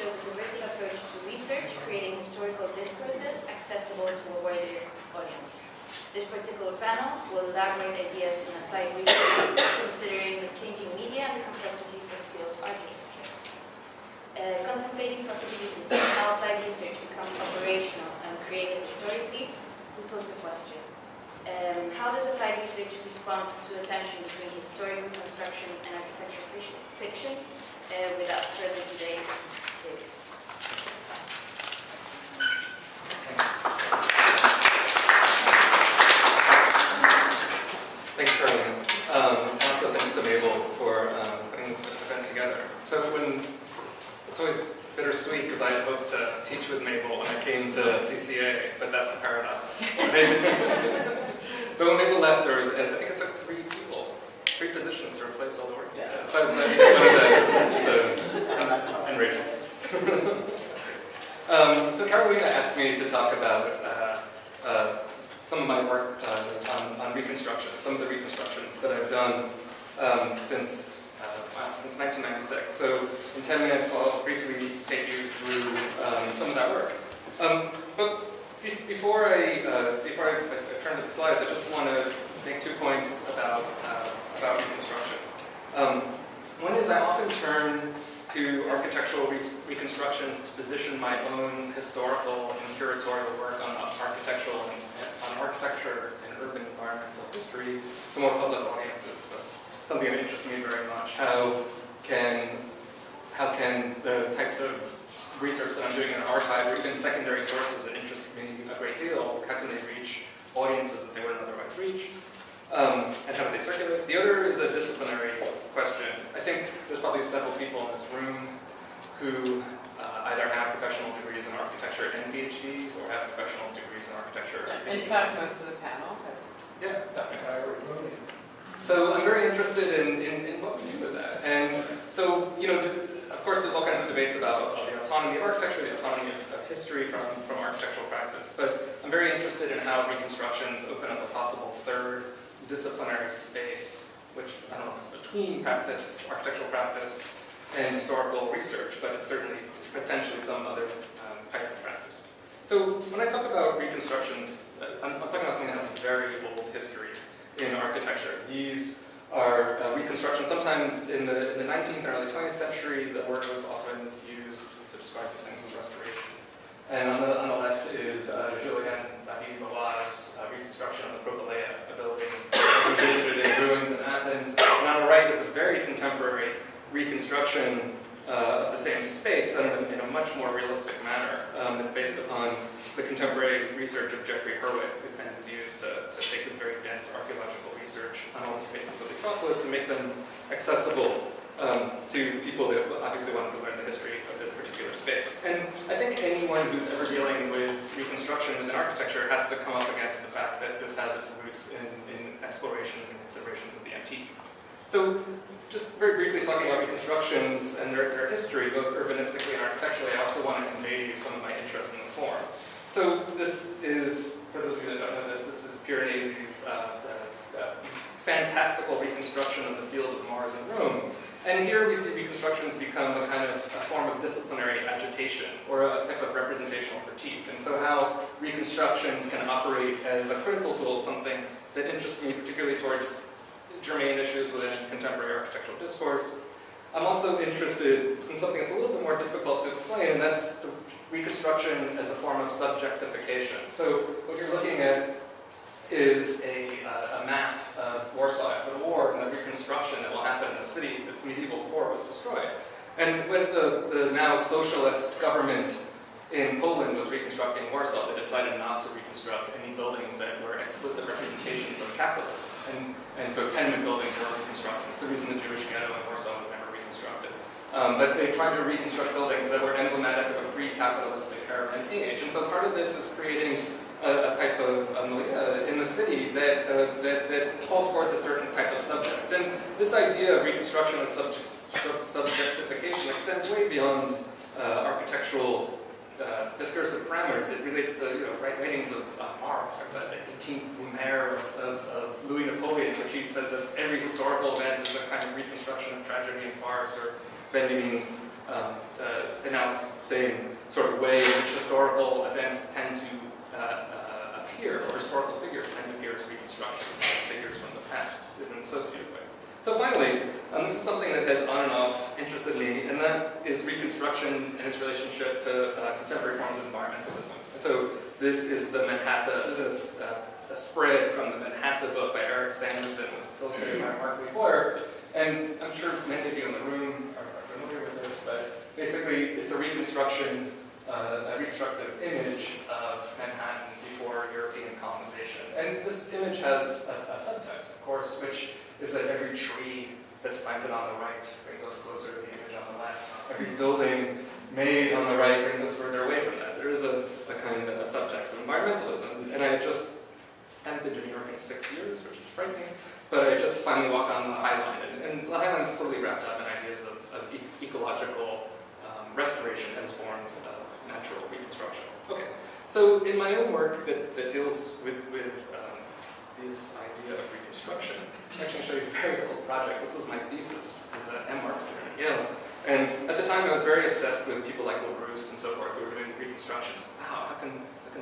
shows a subversive approach to research, creating historical discourses accessible to a wider audience. This particular panel will elaborate ideas in applied research, considering the changing media and the complexities of the field of architecture. Contemplating possibilities of how applied research becomes operational and created historically, we pose the question. How does applied research respond to a tension between historical construction and architectural fiction? Without further delay, David. Thanks, Caroline. Also, thanks to Mabel for putting this event together. So it's always bittersweet because I had hoped to teach with Mabel when I came to CCA, but that's a paradox. But when Mabel left, there was, I think it took 3 positions to replace all the work. Yeah. So I was one of them. And Rachel. So Carolina asked me to talk about some of my work on reconstruction, some of the reconstructions that I've done since 1996. So in 10 minutes, I'll briefly take you through some of that work. But before I turn to the slides, I just want to make 2 points about reconstructions. One is I often turn to architectural reconstructions to position my own historical and curatorial work on architecture and urban environmental history to more public audiences. That's something that interests me very much. How can the types of research that I'm doing in an archive or even secondary sources that interest me a great deal, how can they reach audiences that they wouldn't otherwise reach? And how do they circulate? The other is a disciplinary question. I think there's probably several people in this room who either have professional degrees in architecture and PhDs or have professional degrees in architecture. In fact, most of the panel has. Yeah. So I'm very interested in what we do with that. And so, of course, there's all kinds of debates about the autonomy of architecture, the autonomy of history from architectural practice. But I'm very interested in how reconstructions open up a possible third disciplinary space, which I don't know if it's between practice, architectural practice, and historical research, but it's certainly potentially some other type of practice. So when I talk about reconstructions, I'm talking about something that has a very old history in architecture. These are reconstructions. Sometimes in the 19th and early 20th century, the word was often used to describe these things as restoration. And on the left is Julien David-Valois' reconstruction of the Propylaea, a building he visited in ruins in Athens. And on the right is a very contemporary reconstruction of the same space, done in a much more realistic manner. It's based upon the contemporary research of Geoffrey Hurwitz, who has used to take his very dense archaeological research on all the spaces of the Acropolis and make them accessible to people that obviously wanted to learn the history of this particular space. And I think anyone who's ever dealing with reconstruction within architecture has to come up against the fact that this has its roots in explorations and considerations of the antique. So just very briefly talking about reconstructions and their history, both urbanistically and architecturally, I also want to convey to you some of my interest in the form. So this is, for those of you that don't know this is Piranesi's fantastical reconstruction of the field of Mars in Rome. And here we see reconstructions become a kind of a form of disciplinary agitation or a type of representational critique. And so how reconstructions can operate as a critical tool is something that interests me particularly towards germane issues within contemporary architectural discourse. I'm also interested in something that's a little bit more difficult to explain, and that's the reconstruction as a form of subjectification. So what you're looking at is a map of Warsaw after the war and the reconstruction that will happen in the city its medieval core was destroyed. And as the now socialist government in Poland was reconstructing Warsaw, they decided not to reconstruct any buildings that were explicit representations of capitalism. And so tenement buildings were reconstructed. It's the reason the Jewish ghetto in Warsaw was never reconstructed. But they tried to reconstruct buildings that were emblematic of a pre-capitalistic era and age. And so part of this is creating a type of milieu in the city that calls forth a certain type of subject. And this idea of reconstruction as subjectification extends way beyond architectural discursive parameters. It relates to writings of Marx, the 18th Brumaire of Louis Napoleon, which he says that every historical event is a kind of reconstruction of tragedy and farce, or Benjamin's analysis the same sort of way in which historical events tend to appear, or historical figures tend to appear as reconstructions of figures from the past in an associative way. So finally, this is something that has on and off interested me, and that is reconstruction and its relationship to contemporary forms of environmentalism. And so this is the Manhattan, this is a spread from the Manhattan book by Eric Sanderson, was illustrated by Mark Lee. And I'm sure many of you in the room are familiar with this, but basically it's a reconstruction, a reconstructive image of Manhattan before European colonization. And this image has a subtext, of course, which is that every tree that's planted on the right brings us closer to the image on the left. Every building made on the right brings us further away from that. There is a kind of a subtext of environmentalism. And I haven't been to New York in 6 years, which is frightening, but I just finally walked on the High Line. And the High Line is totally wrapped up in ideas of ecological restoration as forms of natural reconstruction. Okay, so in my own work that deals with this idea of reconstruction, I'm actually going to show you a very old project. This was my thesis as an MArch student at Yale. And at the time I was very obsessed with people like LaBrousse and so forth who were doing reconstructions. Wow, how can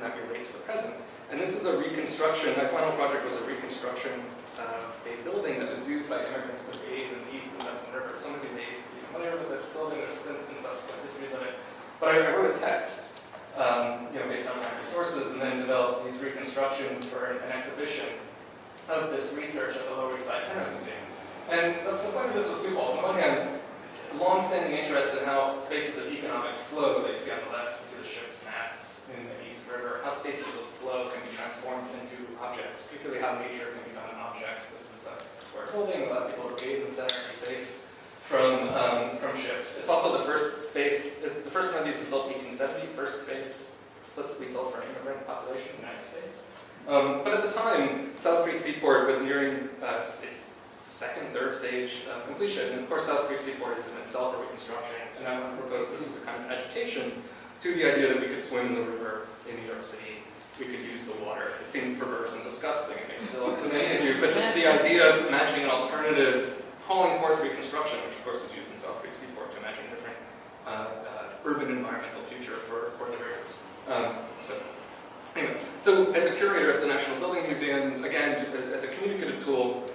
that relate to the present? And this is a reconstruction, my final project was a reconstruction of a building that was used by immigrants to bathe in the East and Hudson River. Some of you may be familiar with this building, there's since been subsequent histories of it. But I wrote a text, based on my resources, and then developed these reconstructions for an exhibition of this research at the Lower East Side Tennis Museum. And the point of this was twofold. On the one hand, long-standing interest in how spaces of economic flow that you see on the left, you see the ship's masts in the East River, how spaces of flow can be transformed into objects, particularly how nature can become an object. This is a square building, a lot of people are bathed in the center, be safe from ships. It's also the first space, the first one of these was built in 1870, first space explicitly built for an immigrant population in the United States. But at the time, South Street Seaport was nearing its second, third stage of completion. And of course, South Street Seaport is in itself a reconstruction. And I want to propose this as a kind of agitation to the idea that we could swim in the river in New York City. We could use the water. It seemed perverse and disgusting, and may still to many of you. But just the idea of imagining an alternative, calling forth reconstruction, which of course is used in South Street Seaport to imagine a different urban environmental future for the rivers. Anyway, so as a curator at the National Building Museum, again, as a communicative tool,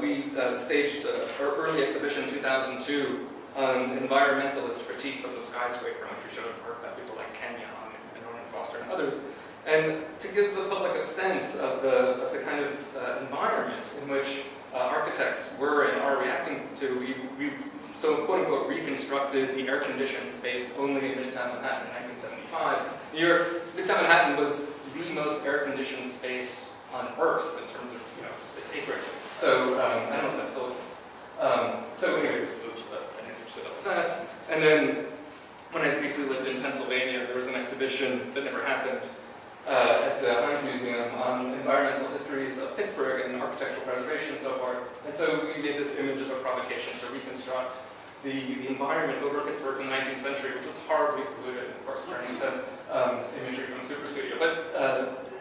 we staged our early exhibition in 2002 on environmentalist critiques of the skyscraper, which we showed work by people like Kenyon and Norman Foster and others, and to give the public a sense of the kind of environment in which architects were and are reacting to. We so quote-unquote reconstructed the air-conditioned space only in Midtown Manhattan in 1975. New York, Midtown Manhattan was the most air-conditioned space on Earth in terms of its acreage. So I don't know if that's still. So anyway, this was an interest of that. And then when I briefly lived in Pennsylvania, there was an exhibition that never happened at the Heinz Museum on environmental histories of Pittsburgh and architectural preservation and so forth. And so we made this image as a provocation to reconstruct the environment over Pittsburgh in the 19th century, which was horribly polluted, of course, turning into imagery from Super Studio. But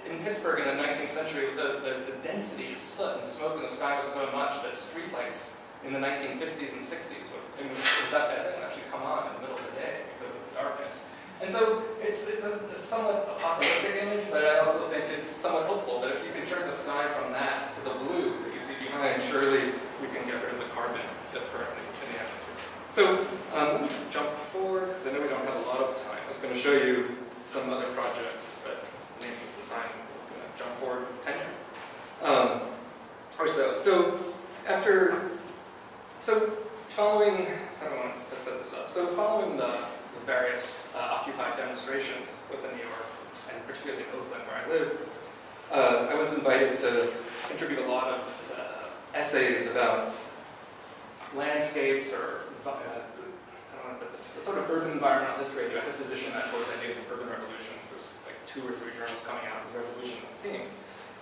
in Pittsburgh in the 19th century, the density of soot and smoke in the sky was so much that streetlights in the 1950s and 60s was that bad, they would actually come on in the middle of the day because of the darkness. And so it's a somewhat apocalyptic image, but I also think it's somewhat hopeful that if you can turn the sky from that to the blue that you see behind, surely we can get rid of the carbon that's currently in the atmosphere. So let me jump forward, because I know we don't have a lot of time. I was going to show you some other projects, but in the interest of time, I'm going to jump forward 10 years or so. So following, I don't want to set this up. So following the various Occupy demonstrations within New York, and particularly in Oakland where I live, I was invited to contribute a lot of essays about landscapes or I don't know, but the sort of urban environmental history. I had a position that was ideas of urban revolution. There's like 2 or 3 journals coming out with revolution as a theme.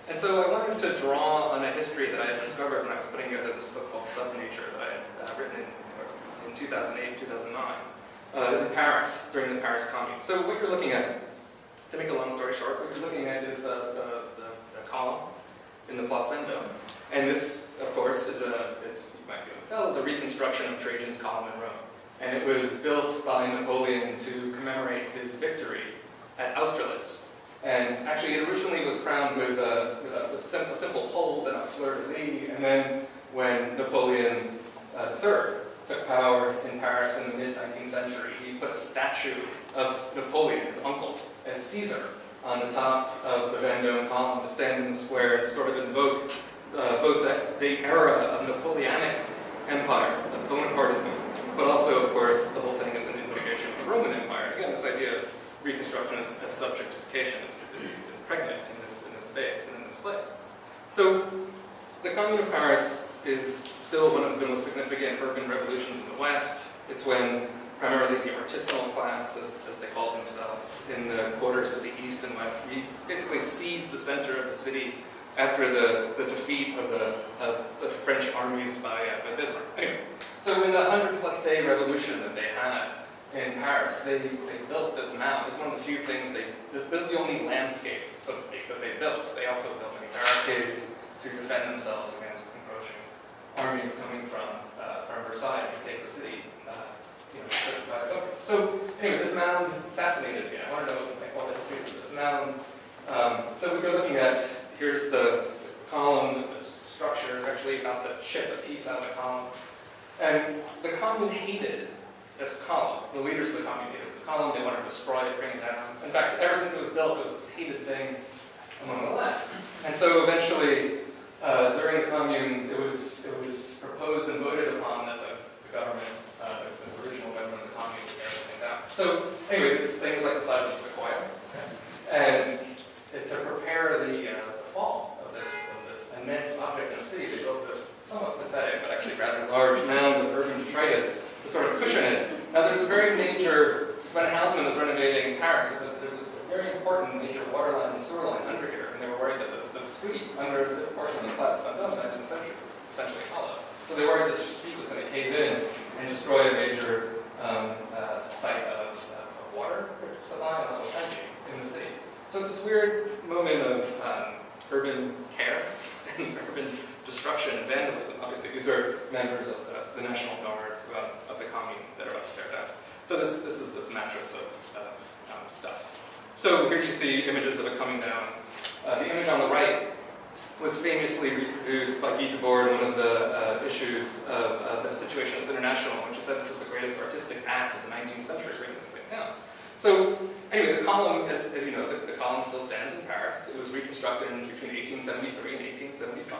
And so I wanted to draw on a history that I had discovered when I was putting together this book called Subnature that I had written in 2008, 2009, in Paris, during the Paris Commune. So what you're looking at, to make a long story short, what you're looking at is the column in the Place Vendôme. And this, of course, is you might be able to tell, is a reconstruction of Trajan's column in Rome. And it was built by Napoleon to commemorate his victory at Austerlitz. And actually, it originally was crowned with a simple pole and a fleur-de-lis. And then when Napoleon III took power in Paris in the mid-19th century, he put a statue of Napoleon, his uncle, as Caesar, on the top of the Vendôme column to stand in the square to sort of invoke both the era of Napoleonic Empire, of Bonapartism, but also, of course, the whole thing is an invocation of the Roman Empire. Again, this idea of reconstruction as subjectification is pregnant in this space and in this place. So, the Commune of Paris is still one of the most significant urban revolutions in the West. It's when primarily the artisanal class, as they call themselves, in the quarters to the east and west, basically seized the center of the city after the defeat of the French armies by Bismarck. Anyway, so in the 100-plus day revolution that they had in Paris, they built this mound. It's one of the few things this is the only landscape, so to speak, that they built. They also built many barricades to defend themselves against encroaching armies coming from Versailles to take the city. So anyway, this mound fascinated me. I want to know all the histories of this mound. So we were looking at, here's the column of this structure, actually about to chip a piece out of the column. And the commune hated this column. The leaders of the commune hated this column. They wanted to destroy it, bring it down. In fact, ever since it was built, it was this hated thing among the left. And so eventually, during the commune, it was proposed and voted upon that the government, the original government of the commune would tear this thing down. So anyway, this thing is like the size of a sequoia. And to prepare the fall of this immense object in the city, they built this somewhat pathetic, but actually rather large mound of urban detritus to sort of cushion it. Now there's a very major, when Haussmann was renovating Paris, there's a very important major water line and sewer line under here, and they were worried that the street under this portion of the Place Vendôme in the 19th century was essentially hollow. So they worried this street was going to cave in and destroy a major site of water supply and also energy in the city. So it's this weird moment of urban care and urban destruction and vandalism. Obviously, these are members of the National Guard of the commune that are about to tear down. So this is this mattress of stuff. So here you see images of it coming down. The image on the right was famously reproduced by Guy Debord in one of the issues of the Situationist International, which said this was the greatest artistic act of the 19th century, bringing this thing down. So anyway, the column, as you know, the column still stands in Paris. It was reconstructed between 1873 and 1875.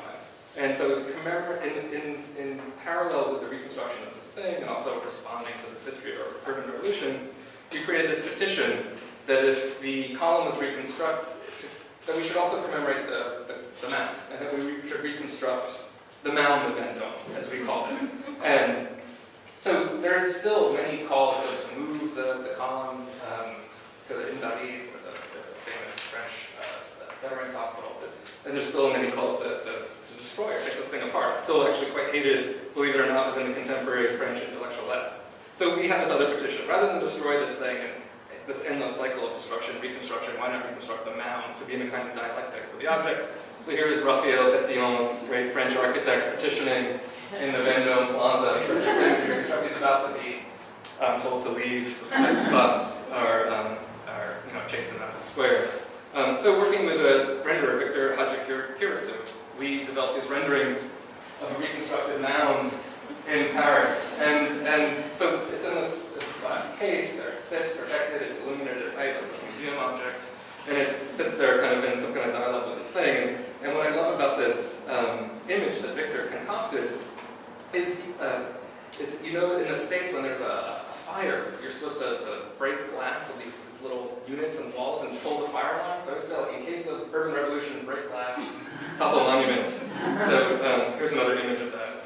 And so to commemorate, in parallel with the reconstruction of this thing, and also responding to this history of urban revolution, we created this petition that if the column was reconstructed, that we should also commemorate the mound, and that we should reconstruct the mound of Vendôme, as we call it. And so there are still many calls to move the column to the Invalides, the famous French Veterans Hospital, and there's still many calls to destroy or take this thing apart. It's still actually quite hated, believe it or not, within the contemporary French intellectual left. So we have this other petition. Rather than destroy this thing and this endless cycle of destruction, reconstruction, why not reconstruct the mound to be in a kind of dialectic with the object? So here is Raphael Pétion's great French architect petitioning in the Vendôme Plaza for this thing. He's about to be told to leave, despite the cops are chased him out of the square. So working with a renderer, Victor Hadjikirisu, we developed these renderings of a reconstructed mound in Paris. And so it's in this glass case, there it sits protected, it's illuminated at night like this museum object, and it sits there kind of in some kind of dialogue with this thing. And what I love about this image that Victor concocted is you know, in the States when there's a fire, you're supposed to break glass of these little units and walls and pull the fire alarm. So I always feel like in case of urban revolution, break glass, topple monument. So here's another image of that.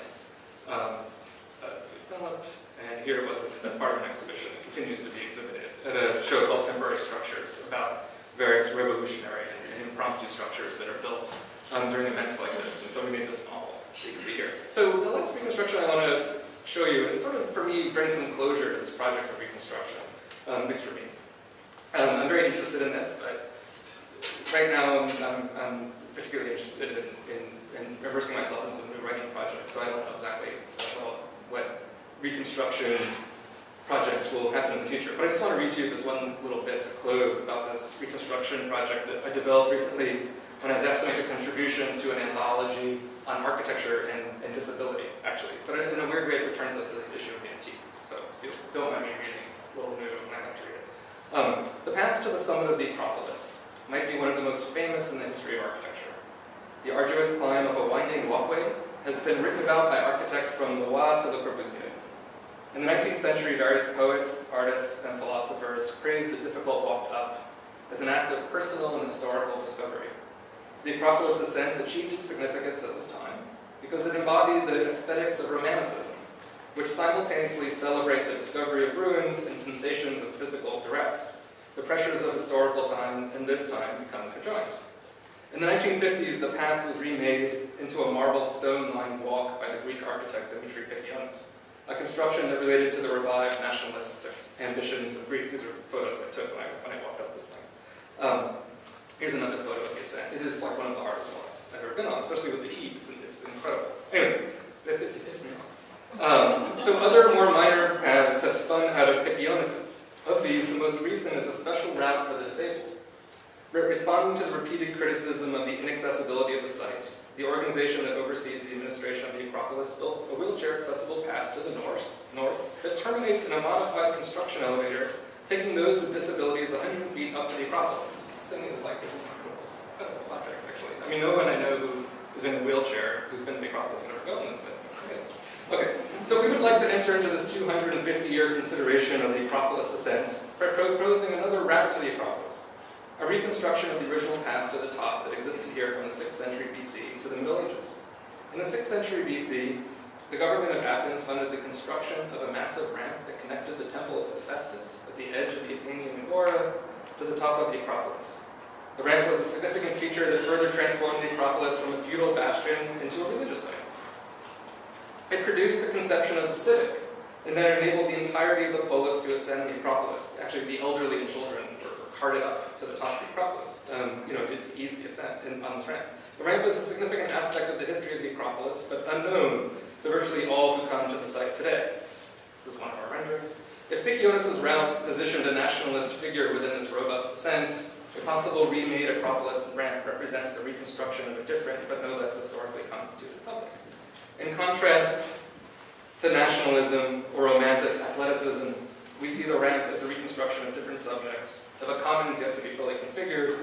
And here it was as part of an exhibition. It continues to be exhibited at a show called Temporary Structures about various revolutionary and impromptu structures that are built during events like this. And so we made this model, so you can see here. So the next reconstruction I want to show you, and sort of for me brings some closure to this project of reconstruction, at least for me. I'm very interested in this, but right now I'm particularly interested in immersing myself in some new writing projects, so I don't know exactly what reconstruction will happen in the future. But I just want to read to you this one little bit to close about this reconstruction project that I developed recently when I was asked to make a contribution to an anthology on architecture and disability, actually. But in a weird way, it returns us to this issue of the antique. So if you don't mind me reading, it's a little new when I like to read it. The path to the summit of the Acropolis might be one of the most famous in the history of architecture. The arduous climb up a winding walkway has been written about by architects from Loire to Le Corbusier. In the 19th century, various poets, artists, and philosophers praised the difficult walk up as an act of personal and historical discovery. The Acropolis ascent achieved its significance at this time because it embodied the aesthetics of Romanticism, which simultaneously celebrate the discovery of ruins and sensations of physical duress. The pressures of historical time and lived time become conjoined. In the 1950s, the path was remade into a marble stone-lined walk by the Greek architect Dimitri Pekionis, a construction that related to the revived nationalistic ambitions of Greece. These are photos I took when I walked up this thing. Here's another photo of Gissen. It is like one of the hardest ones I've ever been on, especially with the heat. It's incredible. Anyway, it pissed me off. So other more minor paths have spun out of Pekionis's. Of these, the most recent is a special route for the disabled. Responding to the repeated criticism of the inaccessibility of the site, the organization that oversees the administration of the Acropolis built a wheelchair-accessible path to the north that terminates in a modified construction elevator, taking those with disabilities 100 feet up to the Acropolis. This thing is like this incredible project, actually. I mean, no one I know who is in a wheelchair who's been to the Acropolis and never gone this thing. It's amazing. Okay, so we would like to enter into this 250-year consideration of the Acropolis ascent, proposing another route to the Acropolis, a reconstruction of the original path to the top that existed here from the 6th century BC to the Middle Ages. In the 6th century BC, the government of Athens funded the construction of a massive ramp that connected the temple of Hephaestus at the edge of the Athenian Agora to the top of the Acropolis. The ramp was a significant feature that further transformed the Acropolis from a feudal bastion into a religious site. It produced a conception of the civic, and then enabled the entirety of the polis to ascend the Acropolis. Actually, the elderly and children were carted up to the top of the Acropolis, to ease the ascent on this ramp. The ramp is a significant aspect of the history of the Acropolis, but unknown to virtually all who come to the site today. This is one of our renderings. If Pekionis's route positioned a nationalist figure within this robust ascent, a possible remade Acropolis ramp represents the reconstruction of a different, but no less historically constituted public. In contrast to nationalism or romantic athleticism, we see the ramp as a reconstruction of different subjects, of a commons yet to be fully configured,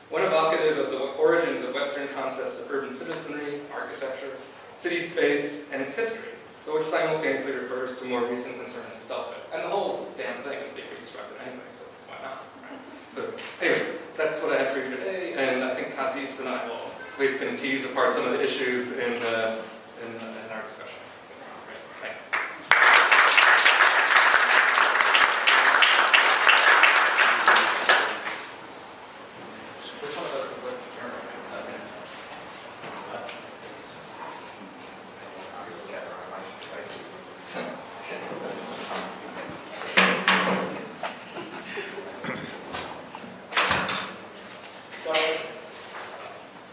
one evocative of the origins of Western concepts of urban citizenry, architecture, city space, and its history, but which simultaneously refers to more recent concerns of selfhood. And the whole damn thing is being reconstructed anyway, so why not? Right? So anyway, that's what I have for you today, and I think Kazys and I we can tease apart some of the issues in our discussion. So, great. Thanks.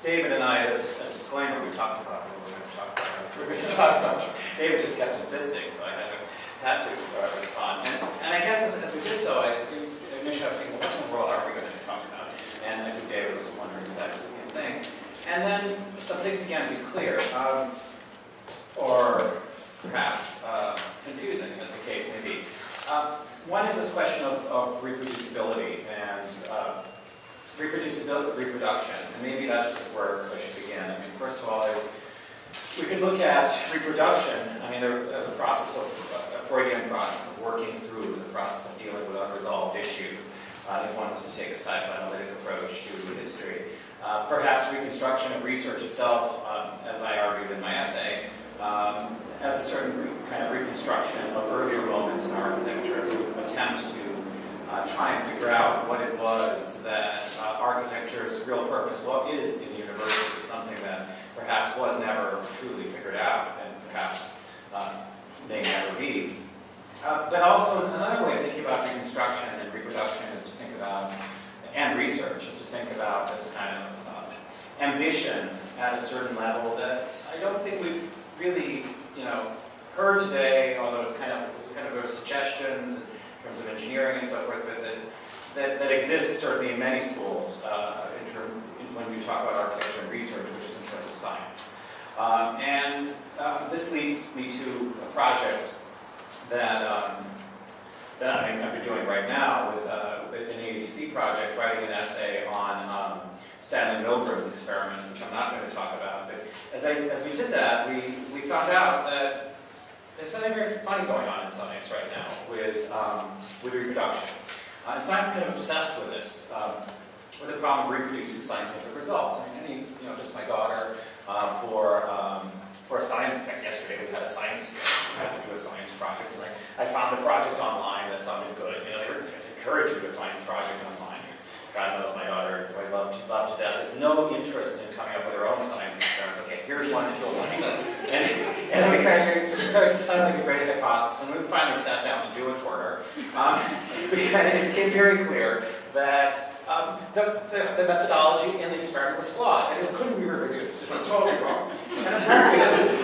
David and I, a disclaimer we talked about, David just kept insisting, so I had to respond. And I guess as we did so, initially I was thinking, what in the world are we going to talk about? And I think David was wondering exactly the same thing. And then some things began to be clear, or perhaps confusing, as the case may be. One is this question of reproducibility and reproduction, and maybe that's just where I should begin. I mean, first of all, we could look at reproduction, I mean, as a process of, a Freudian process of working through, as a process of dealing with unresolved issues. If one was to take a psychoanalytic approach to history. Perhaps reconstruction of research itself, as I argued in my essay, as a certain kind of reconstruction of earlier moments in architecture, as an attempt to try and figure out what it was that architecture's real purpose, what is in the university, something that perhaps was never truly figured out, and perhaps may never be. But also another way of thinking about reconstruction and reproduction is to think about, and research, is to think about this kind of ambition at a certain level that I don't think we've really, heard today, although it's kind of there are suggestions in terms of engineering and so forth, but that exists certainly in many schools when we talk about architecture and research, which is in terms of science. This leads me to a project that I've been doing right now with an ADC project, writing an essay on Stanley Milgram's experiments, which I'm not going to talk about. But as we did that, we found out that there's something very funny going on in science right now with reproduction. And science is kind of obsessed with this, with the problem of reproducing scientific results. I mean, just my daughter for a science, in fact, yesterday we had a science fair. We had to do a science project. And I found a project online that sounded good. They encourage you to find a project online. God knows my daughter, who I love to death, has no interest in coming up with her own science experiments. Okay, here's one that you'll like. And then we it sounded like a great hypothesis, and we finally sat down to do it for her. It became very clear that the methodology in the experiment was flawed, and it couldn't be reproduced. It was totally wrong. And apparently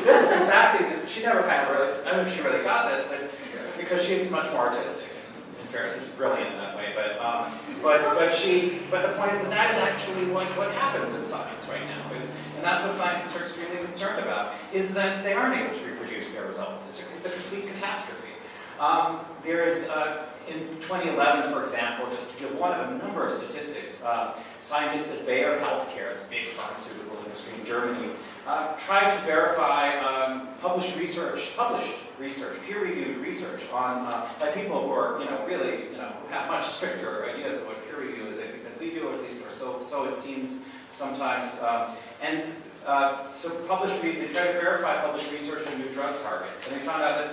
this is exactly, she never kind of really, I don't know if she really got this, but because she's much more artistic, in fairness, she's brilliant in that way, but the point is that is actually what happens in science right now, and that's what scientists are extremely concerned about, is that they aren't able to reproduce their results. It's a complete catastrophe. In 2011, for example, just to give one of a number of statistics, scientists at Bayer Healthcare, it's a big pharmaceutical industry in Germany, tried to verify published research, peer-reviewed research by people who are, really, who have much stricter ideas of what peer review is, I think, than we do, at least, or so it seems sometimes. So they tried to verify published research on new drug targets, and they found out that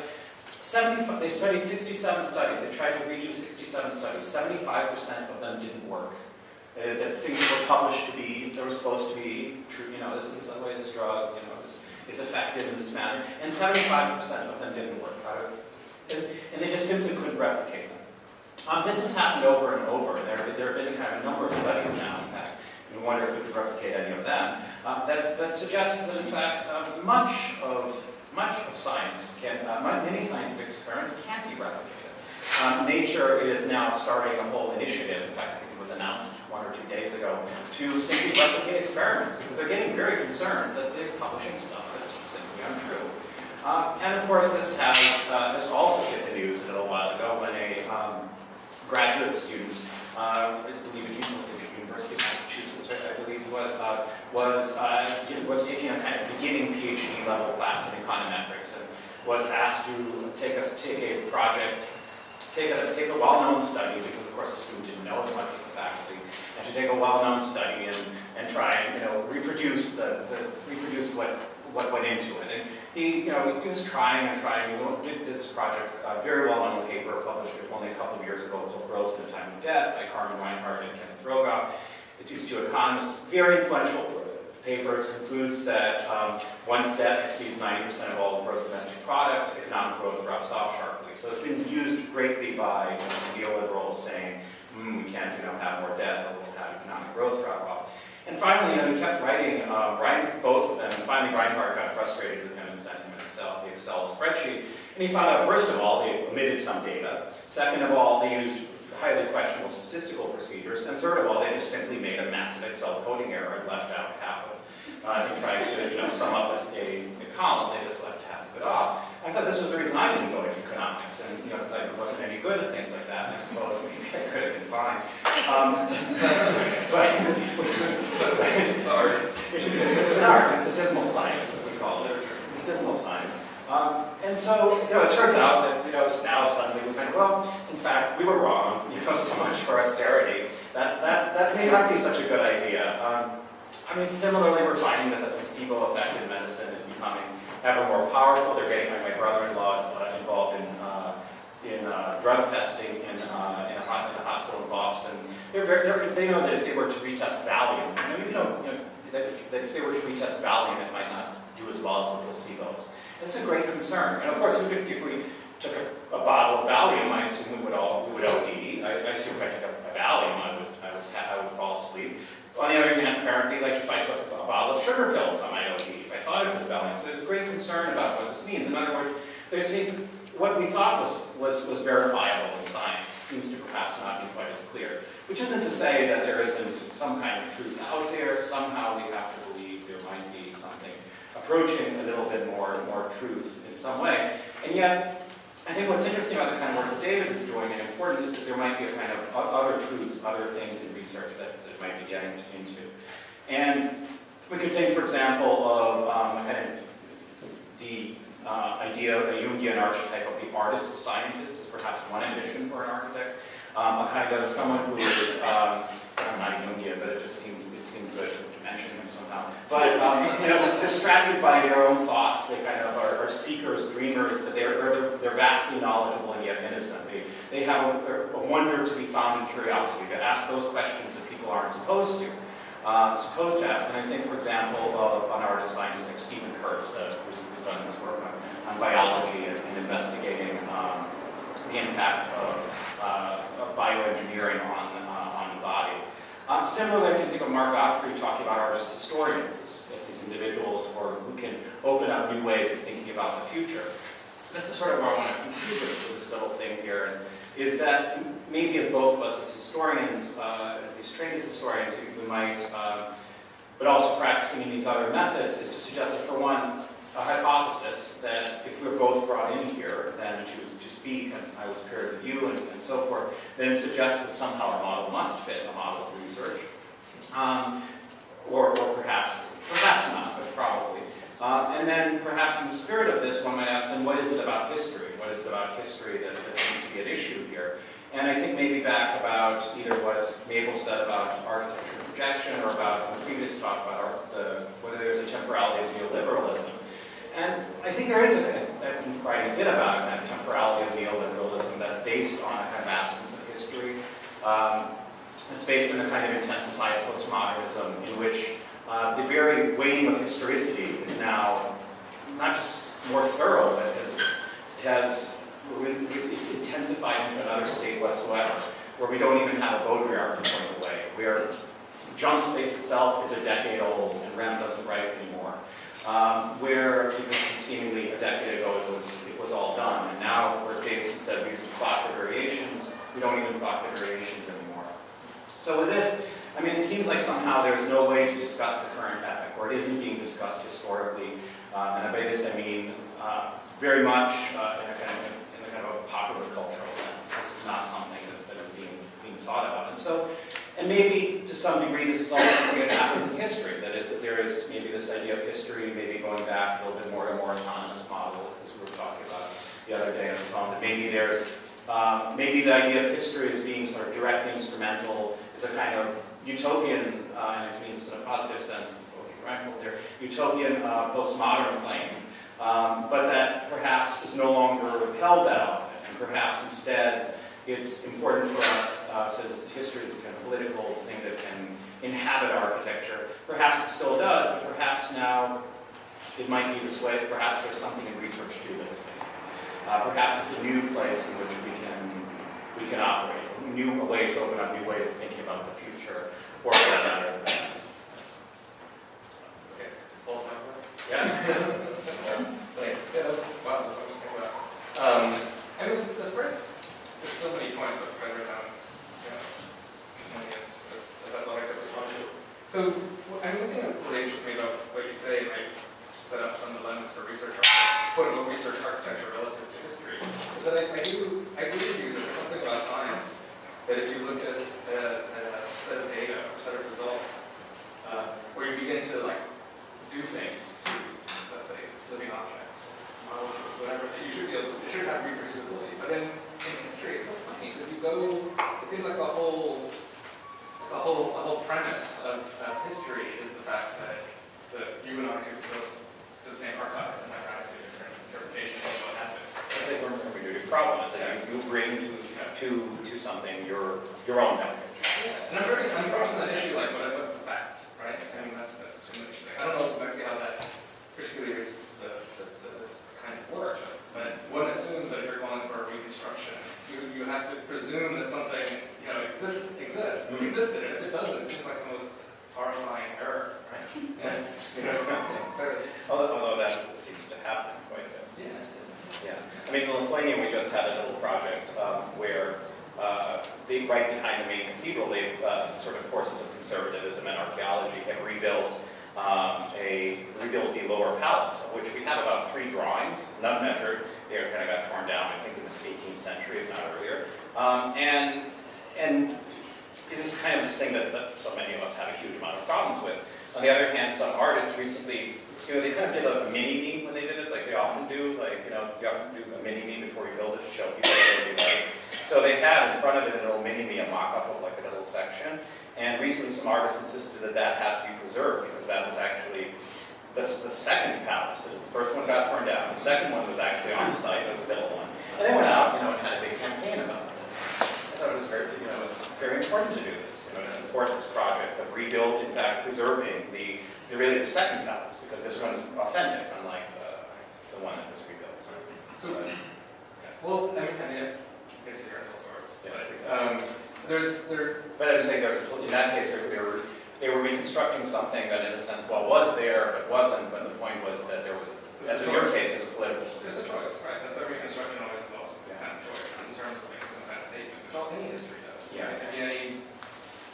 they studied 67 studies. They tried to redo 67 studies. 75% of them didn't work. That is, that things were published to be, they were supposed to be true. This is the way this drug, is effective in this manner. And 75% of them didn't work. And they just simply couldn't replicate them. This has happened over and over. There have been kind of a number of studies now, in fact. We wonder if we could replicate any of them. That suggests that, in fact, much of science many scientific experiments can't be replicated. Nature is now starting a whole initiative, in fact, I think it was announced 1 or 2 days ago, to simply replicate experiments, because they're getting very concerned that they're publishing stuff that's just simply untrue. And of course, this also hit the news a little while ago when a graduate student, I believe at University of Massachusetts, I believe it was taking a kind of beginning PhD level class in econometrics, and was asked to take a well-known study, because of course the student didn't know as much as the faculty, and to take a well-known study and try and reproduce what went into it. And he was trying and trying. He did this project, a very well-known paper published only a couple of years ago called Growth in a Time of Death by Carmen Reinhardt and Kenneth Rogoff. These two economists, very influential paper. It concludes that once debt exceeds 90% of all the gross domestic product, economic growth drops off sharply. So it's been used greatly by neoliberals saying, we can't have more debt, or we'll have economic growth drop off. And finally, he kept writing both of them, and finally Reinhardt got frustrated with him and sent him the Excel spreadsheet. And he found out, first of all, they omitted some data. Second of all, they used highly questionable statistical procedures. And third of all, they just simply made a massive Excel coding error and left out half of it. Trying to sum up a column, they just left half of it off. I thought this was the reason I didn't go into economics, and I wasn't any good at things like that. And I suppose maybe I could have been fine. It's art. It's an art. It's a dismal science, as we call it. It's a dismal science. And so, it turns out that, now suddenly we find, well, in fact, we were wrong, so much for austerity. That may not be such a good idea. Similarly, we're finding that the placebo effect in medicine is becoming ever more powerful. They're getting, my brother-in-law is involved in drug testing in a hospital in Boston. They know that if they were to retest Valium, that if they were to retest Valium, it might not do as well as the placebos. It's a great concern. And of course, if we took a bottle of Valium, I assume we would OD. I assume if I took a Valium, I would fall asleep. On the other hand, apparently, if I took a bottle of sugar pills, I might OD if I thought it was Valium. So there's a great concern about what this means. In other words, what we thought was verifiable in science seems to perhaps not be quite as clear. Which isn't to say that there isn't some kind of truth out there. Somehow we have to believe there might be something approaching a little bit more truth in some way. And yet, I think what's interesting about the kind of work that David is doing and important is that there might be a kind of other truths, other things in research that might be getting into. And we could think, for example, of a kind of the idea of a Jungian archetype of the artist, scientist, is perhaps one ambition for an architect. A kind of someone who is, not Jungian, but it seemed good to mention him somehow. But distracted by their own thoughts, they kind of are seekers, dreamers, but they're vastly knowledgeable and yet innocent. They have a wonder to be found in curiosity, to ask those questions that people aren't supposed to ask. And I think, for example, of an artist scientist like Stephen Kurtz, who's done his work on biology and investigating the impact of bioengineering on the body. Similarly, I can think of Mark Godfrey talking about artist historians as these individuals who can open up new ways of thinking about the future. This is sort of where I want to conclude with this little thing here, is that maybe as both of us as historians, at least trained as historians, we might, but also practicing in these other methods, is to suggest that, for one, a hypothesis that if we were both brought in here then to speak, and I was paired with you and so forth, then suggests that somehow our model must fit a model of research. Or perhaps not, but probably. And then perhaps in the spirit of this, one might ask, then what is it about history? What is it about history that seems to be at issue here? And I think maybe back about either what Mabel said about architecture and projection, or about the previous talk about whether there's a temporality of neoliberalism. And I think there is I've been writing a bit about a kind of temporality of neoliberalism that's based on a kind of absence of history. It's based on a kind of intensified postmodernism in which the very weighting of historicity is now not just more thorough, but it's intensified into another state whatsoever, where we don't even have a Baudrillard to point away. Junk space itself is a decade old, and Rem doesn't write anymore. Where seemingly a decade ago it was all done, and now where Gissen said we used to plot the variations, we don't even plot the variations anymore. So with this, I mean, it seems like somehow there's no way to discuss the current epoch, or it isn't being discussed historically. And by this I mean very much in a kind of a popular cultural sense. This is not something that is being thought about. And maybe to some degree this is also something that happens in history. That is, that there is maybe this idea of history maybe going back a little bit more to a more autonomous model, as we were talking about the other day on the phone. That maybe there's maybe the idea of history as being sort of directly instrumental is a kind of utopian, and I mean this in a positive sense, utopian postmodern claim, but that perhaps is no longer held that often, and perhaps instead it's important for us, since history is kind of political thing that can inhabit architecture. Perhaps it still does, but perhaps now it might be this way. Perhaps there's something in research too that is thinking. Perhaps it's a new place in which we can operate, a way to open up new ways of thinking about the future, or for that matter, the past. Okay, full time work. Yeah. Thanks. Yeah, that's wow. That's what I was thinking about. I mean, the first. There's so many points that I've written down as many as I'd like to respond to. So, I'm looking at what interests me about what you say, and I set up some of the lens for research architecture relative to history, is that I agree with you that there's something about science that if you look at a set of data or set of results, where you begin to do things to, let's say, living objects, models, whatever, that you should be able to, it should have reproducibility. But in history, it's so funny because it seems like the whole premise of history is the fact that you and I could go to the same archive and might have different interpretations of what happened. That's like one of problem is that you bring to something your own method. Yeah, and I'm approaching that issue like what's the fact, right? I mean that's too much thing. I don't know exactly how that particularly is this kind of work, but one assumes that if you're calling for a reconstruction, you have to presume that something exists or existed, and if it doesn't, it seems like the most horrifying error, right? And, although that seems to happen quite a bit. Yeah. I mean, in Lithuania, we just had a little project where right behind the main cathedral, they've sort of forces of conservatism and archaeology have rebuilt the lower palace, of which we have about 3 drawings, none measured. They kind of got torn down, I think, in the 18th century, if not earlier. And it is kind of this thing that so many of us have a huge amount of problems with. On the other hand, some artists recently, they kind of did a mini-me when they did it, like they often do. Like, you often do a mini-me before you build it to show people what it'll be like. So they had in front of it a little mini-me, a mock-up of like a little section. And recently some artists insisted that that had to be preserved because that was actually the second palace. The first one got torn down. The second one was actually on the site. It was a little one. And they went out, and had a big campaign about this. I thought it was very, it was very important to do this, to support this project of rebuild, in fact, preserving really the second palace, because this one's authentic, unlike the one that was rebuilt. So, well, I mean, there's theoretical stories. Yes. But I would say in that case, they were reconstructing something that, in a sense, was there, but wasn't. But the point was that there was, as in your case, there's a political. There's a choice, right? That the reconstruction always involves some kind of choice in terms of making some kind of statement, which all any history does. Yeah. Right? I mean, any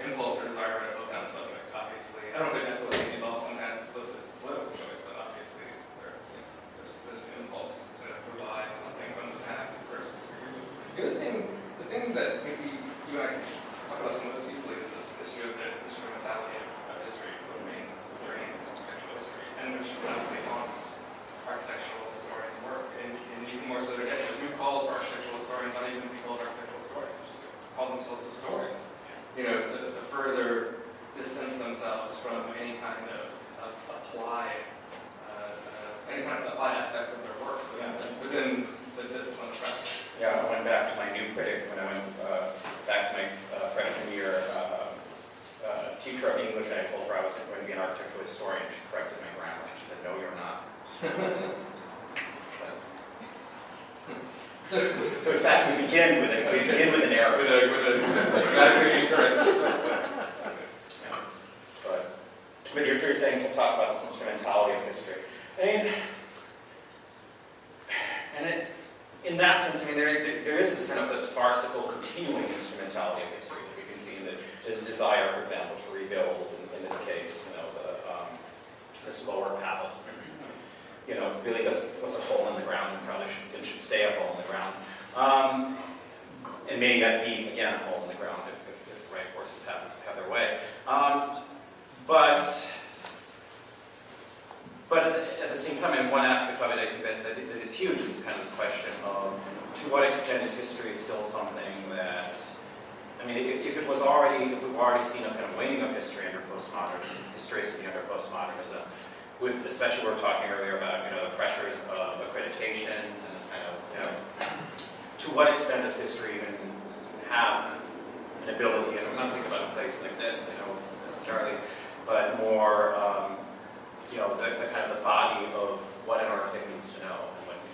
impulse or desire to vote down a subject, obviously. I don't think it necessarily involves some kind of explicit political choice, but obviously there's an impulse to revive something from the past. The thing that maybe you and I can talk about the most easily is this issue of the instrumentality of history, of being trained architectural history, and which obviously haunts architectural historians' work, and even more so today. Who calls architectural historians not even be called architectural historians, just call themselves historians, to further distance themselves from any kind of applied aspects of their work within the discipline of practice. Yeah, I went back to my new critic when I went back to my freshman year teacher of English, and I told her I was going to be an architectural historian. She corrected my grammar. She said, "No, you're not." So in fact, we begin with an error. Grammatically incorrect. But you're saying to talk about this instrumentality of history. In that sense, there is this kind of this farcical, continuing instrumentality of history that we can see that there's a desire, for example, to rebuild, in this case, this lower palace. Really was a hole in the ground, and probably should stay a hole in the ground. And may that be, again, a hole in the ground if the right forces happen to have their way. But at the same time, and one aspect of it I think that is huge is this kind of this question of to what extent is history still something that, if we've already seen a kind of waning of history under postmodern, historicity under postmodernism, especially we were talking earlier about, the pressures of accreditation and this kind of, to what extent does history even have an ability, and I'm not thinking about a place like this, necessarily, but more, the kind of the body of what an architect needs to know and what we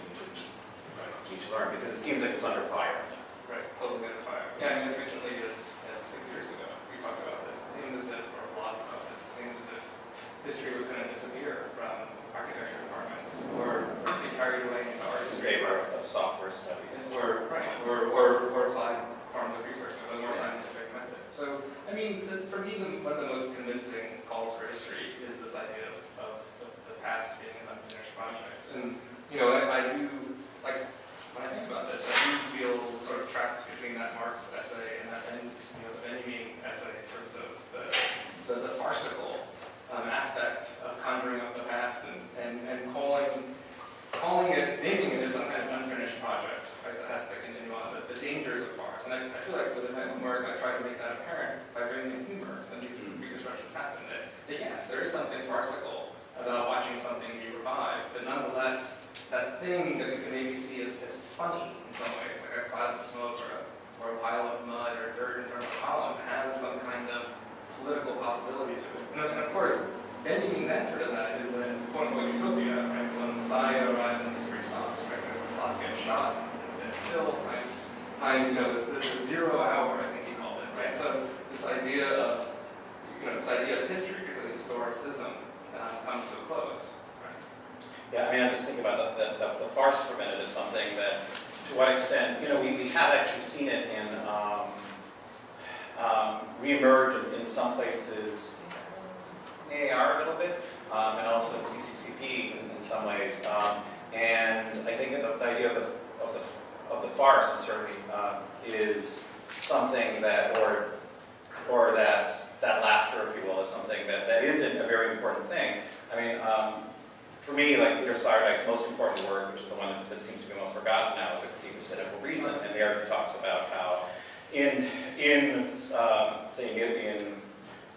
need to learn, because it seems like it's under fire. Right, totally under fire. Yeah, as recently as 6 years ago, we talked about this. It seemed as if, or a lot about this, it seemed as if history was going to disappear from architecture departments, or be carried away into art history. Of software studies. Or applied forms of research with a more scientific method. So, for me, one of the most convincing calls for history is this idea of the past being an unfinished project. And, I do, when I think about this, I do feel sort of trapped between that Marx essay and the Benjamin essay in terms of the farcical aspect of conjuring up the past and calling it, naming it as some kind of unfinished project, right, that has to continue on, the dangers of farce. And I feel like within my own work, I try to make that apparent by bringing in humor when these reconstructions happen. That yes, there is something farcical about watching something be revived, but nonetheless, that thing that we can maybe see as funny in some ways, like a cloud of smoke or a pile of mud or dirt in front of a column, has some kind of political possibility to it. And of course, Benjamin's answer to that is when, quote-unquote, utopia, right? When Messiah arrives and history stops, right? When the clock gets shot, and stands still, time, the 0 hour, I think he called it, right? So this idea of history, particularly historicism, comes to a close, right? Yeah, I'm just thinking about the farce for a minute is something that, to what extent, we have actually seen it in reemerge in some places in AR a little bit, and also in CCCP in some ways. And I think the idea of the farce certainly is something that, or that laughter, if you will, is something that isn't a very important thing. I mean, for me, like Peter Sloterdijk's most important work, which is the one that seems to be most forgotten now, is A Critique of Cynical Reason, and there he talks about how in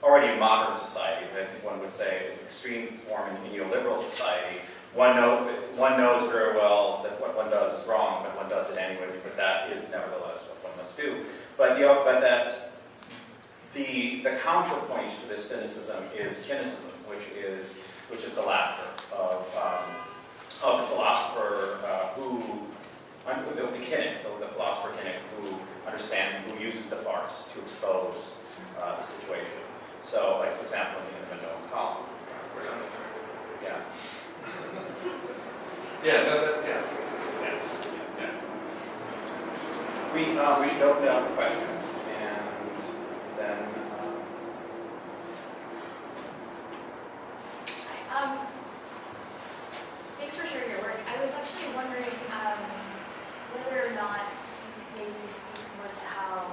already in modern society, but I think one would say an extreme form in neoliberal society, one knows very well that what one does is wrong, but one does it anyway because that is nevertheless what one must do. But that the counterpoint to this cynicism is cynicism, which is the laughter of the philosopher the philosopher Keenan, who uses the farce to expose the situation. So, like for example, in the Mpho column. Yeah. Yeah, no, yes. Yeah. We should open it up for questions, and then. Thanks for sharing your work. I was actually wondering whether or not you maybe speak more to how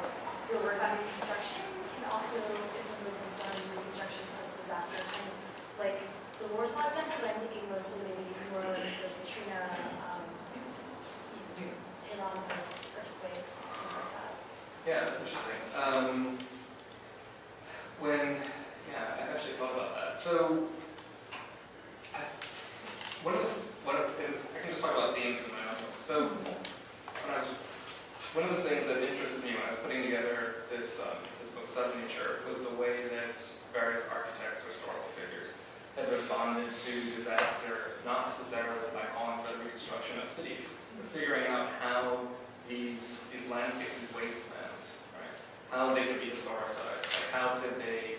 your work on reconstruction can also, in some ways, inform reconstruction post-disaster, kind of like the Warsaw example, but I'm thinking mostly maybe New Orleans post-Katrina, Tehran post-earthquakes, things like that. Yeah, that's interesting. I've actually thought about that. So, one of the things, I can just talk about themes in my own book. So, one of the things that interested me when I was putting together this book, Subnature, was the way that various architects or historical figures had responded to disaster, not necessarily by calling for the reconstruction of cities, but figuring out how these landscapes, these wastelands, right, how they could be historicized, like how could they,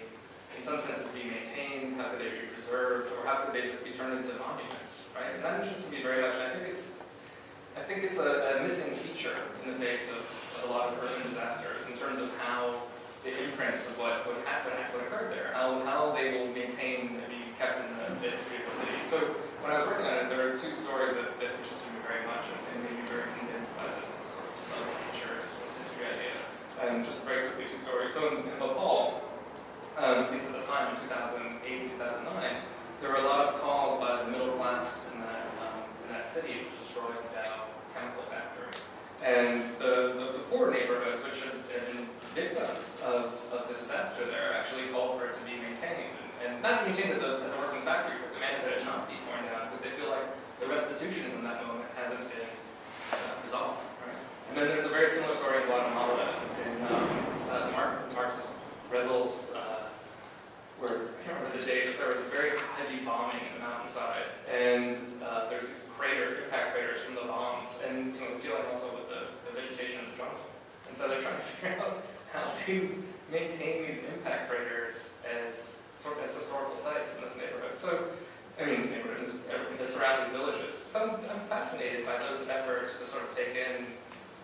in some senses, be maintained, how could they be preserved, or how could they just be turned into monuments, right? And that interests me very much. And I think it's a missing feature in the face of a lot of urban disasters in terms of how the imprints of what occurred there, how they will maintain and be kept in the history of the city. So when I was working on it, there were two stories that interested me very much and made me very convinced by this sort of sub-nature, this history idea. And just very quickly, two stories. So in Mabel, at least at the time, in 2008, 2009, there were a lot of calls by the middle class in that city to destroy the Dow chemical factory. And the poor neighborhoods, which had been victims of the disaster there, actually called for it to be maintained. And not maintained as a working factory, but demanded that it not be torn down because they feel like the restitution from that moment hasn't been resolved. Right? And then there's a very similar story in Guatemala in the Marxist rebels where, I can't remember the date, but there was a very heavy bombing in the mountainside, and there's these impact craters from the bomb, and dealing also with the vegetation of the jungle. And so they're trying to figure out how to maintain these impact craters as historical sites in this neighborhood. So, this neighborhood, the surrounding villages. So I'm fascinated by those efforts to sort of take in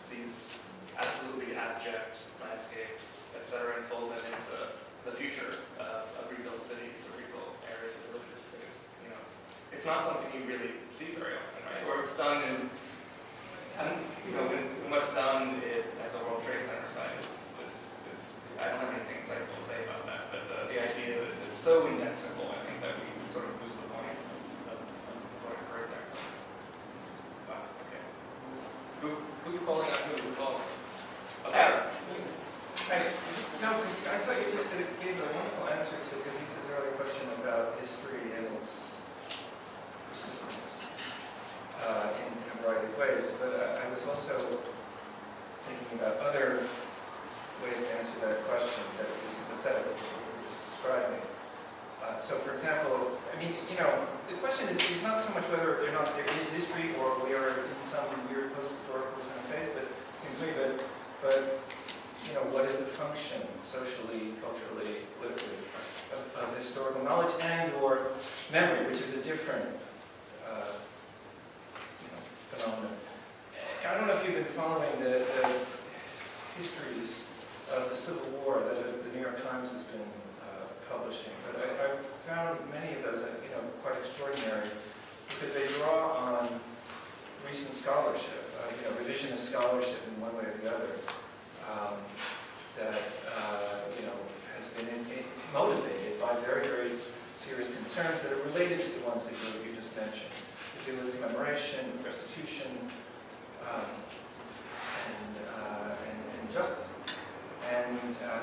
these absolutely abject landscapes, etc., and fold them into the future of rebuilt cities or rebuilt areas of villages. It's not something you really see very often, right? Or it's done in, when what's done at the World Trade Center site is I don't have anything insightful to say about that, but the idea is it's so indexible, I think, that we sort of lose the point of what occurred there sometimes. Wow, okay. Who's calling out who calls? Okay. No, because I thought you just gave a wonderful answer to Kazys' earlier question about history and its persistence in a variety of ways. But I was also thinking about other ways to answer that question that is sympathetic to what you were just describing. So, for example, the question is not so much whether or not there is history or we are in some weird post-historical kind of phase, but it seems to me, but what is the function socially, culturally, politically of historical knowledge and or memory, which is a different phenomenon. I don't know if you've been following the histories of the Civil War that the New York Times has been publishing. But I found many of those, quite extraordinary because they draw on recent scholarship, revisionist scholarship in one way or the other, that has been motivated by very, very serious concerns that are related to the ones that you just mentioned, to do with commemoration, restitution, and justice. And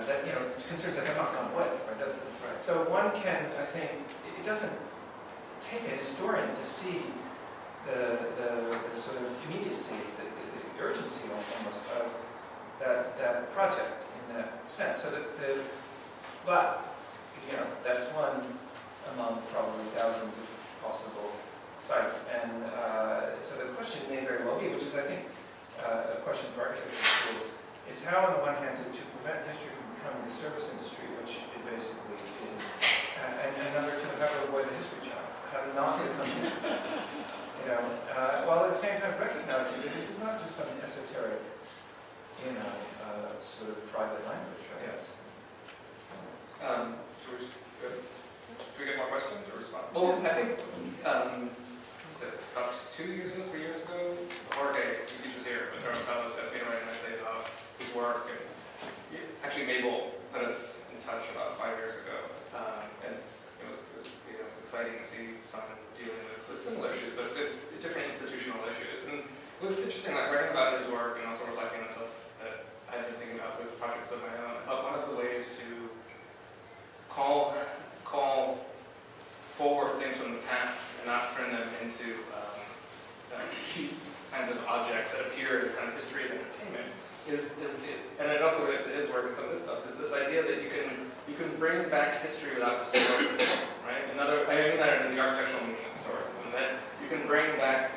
that, concerns that have not gone away, right? So one can, I think, it doesn't take a historian to see the sort of immediacy, the urgency almost of that project in that sense. So but that's one among probably thousands of possible sites. And so the question may very well be, which is I think a question for architecture schools, is how on the one hand to prevent history from becoming a service industry, which it basically is, and another to how to avoid the history child, how to not become a history child. While at the same time recognizing that this is not just some esoteric, sort of private language, I guess. Should we get more questions or respond? Well, I think, about 2 years ago, 3 years ago, Jorge, who teaches here, but Varnelis asked me to write an essay about his work. And actually, Mabel put us in touch about 5 years ago. And it was exciting to see someone dealing with similar issues, but different institutional issues. And it was interesting, like writing about his work and also reflecting on stuff that I've been thinking about with projects of my own. I thought one of the ways to call forward things from the past and not turn them into cheap kinds of objects that appear as kind of history as entertainment and it also goes to his work and some of this stuff, is this idea that you can bring back history without historicism, right? I mean that in the architectural meaning of historicism, that you can bring back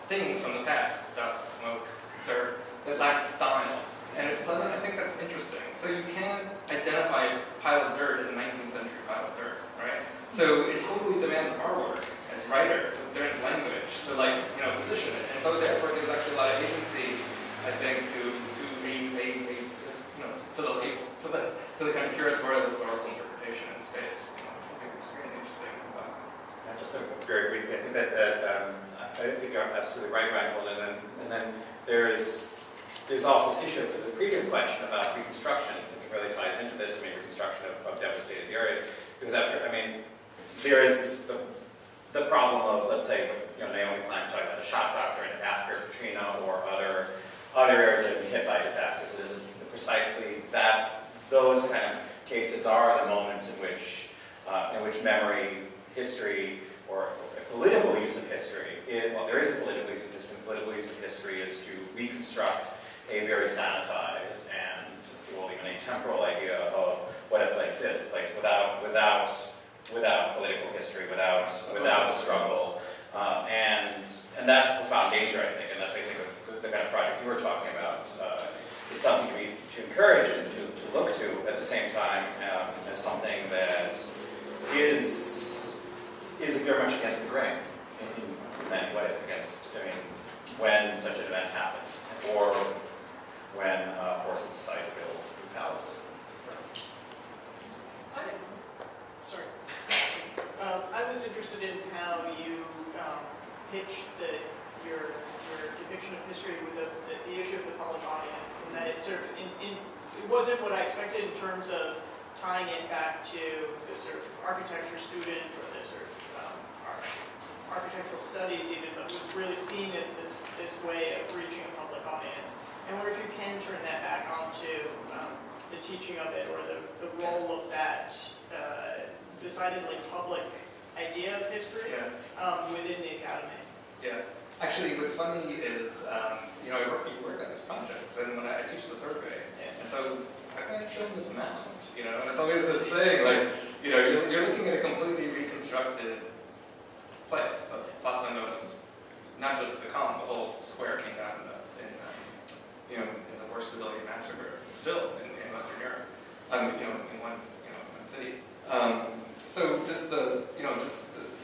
things from the past, dust, smoke, dirt, that lacks style. And I think that's interesting. So you can't identify a pile of dirt as a 19th century pile of dirt, right? So it totally demands our work as writers, as there's language, to position it. And so therefore there's actually a lot of agency, I think, to the kind of curatorial historical interpretation in space. Something extremely interesting about that. Just very briefly, I think I think you're absolutely right, Reinhold, and then there's also this issue of the previous question about reconstruction. I think it really ties into this. Reconstruction of devastated areas, because there is the problem of, let's say, Naomi Klein talking about the shock doctrine after Katrina or other areas that have been hit by disasters. It isn't precisely that. Those kind of cases are the moments in which memory, history, or a political use of history. There is a political use of history. The political use of history is to reconstruct a very sanitized and, if you will, even a temporal idea of what a place is. A place without political history, without struggle, and that's a profound danger, I think, and that's, I think, the kind of project you were talking about is something to encourage and to look to at the same time as something that is very much against the grain in many ways, when such an event happens, or when forces decide to build new palaces. I was interested in how you pitched your depiction of history with the issue of the public audience, and that it sort of it wasn't what I expected in terms of tying it back to the sort of architecture student or the sort of architectural studies even, but was really seen as this way of reaching a public audience. And I wonder if you can turn that back onto the teaching of it, or the role of that decidedly public idea of history within the academy. Yeah. Actually, what's funny is, you work on these projects, and when I teach the survey, and so how can I show them this mound? And it's always this thing, like, you're looking at a completely reconstructed place. The Plaza Nova's, not just the column, the whole square came down in the worst civilian massacre, still in Western Europe, in one city. So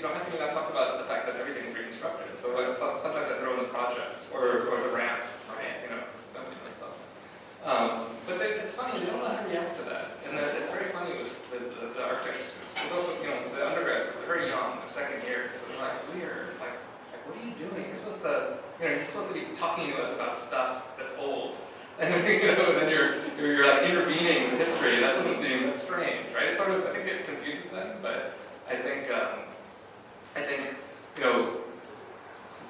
how can you not talk about the fact that everything is reconstructed? So sometimes I throw in the project or the ramp, right? Stuff. But it's funny, they don't know how to react to that. And it's very funny with the architecture students. But also, the undergrads, they're very young, they're second year, so they're like, weird, like what are you doing? You're supposed to be talking to us about stuff that's old. And and then you're like intervening with history. That doesn't seem, that's strange, right? It's sort of, I think it confuses them, but I think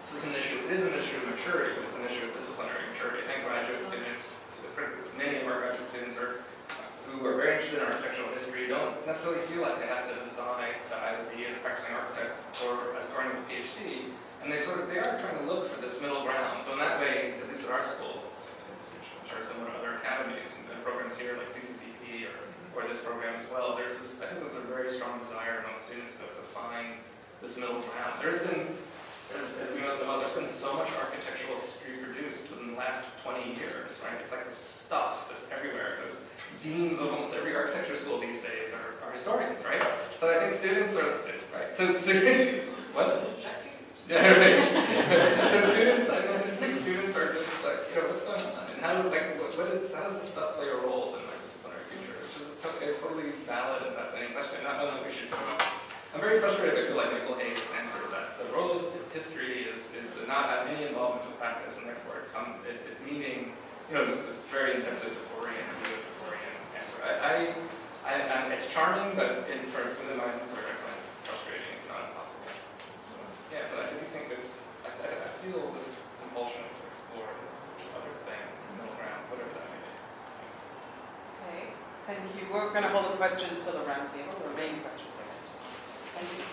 this is an issue. It is an issue of maturity, but it's an issue of disciplinary maturity. I think graduate students, many of our graduate students who are very interested in architectural history don't necessarily feel like they have to decide to either be a practicing architect or a starting a PhD, and they are trying to look for this middle ground. So in that way, at least at our school, I'm sure similar to other academies and programs here like CCCP or this program as well, I think there's a very strong desire among students to find this middle ground. There's been, as we know so well, there's been so much architectural history produced within the last 20 years, right? It's like the stuff that's everywhere. There's deans of almost every architecture school these days are historians, right? So I think students are, right? So students, what? Yeah, right. So students, I just think students are just like, what's going on? And how does this stuff play a role in my disciplinary future? Which is a totally valid and fascinating question. Not one that we should just, I'm very frustrated. I feel like Michael Hayes answered that. The role of history is to not have any involvement with practice, and therefore its meaning, this very intensive Dufourian answer. It's charming, but within my work, I find it frustrating, if not impossible. So, yeah, but I do think I feel this compulsion to explore this other thing, this middle ground, whatever that may be. Okay, thank you. We're going to hold the questions to the round table, the remaining questions, I guess. Thank you.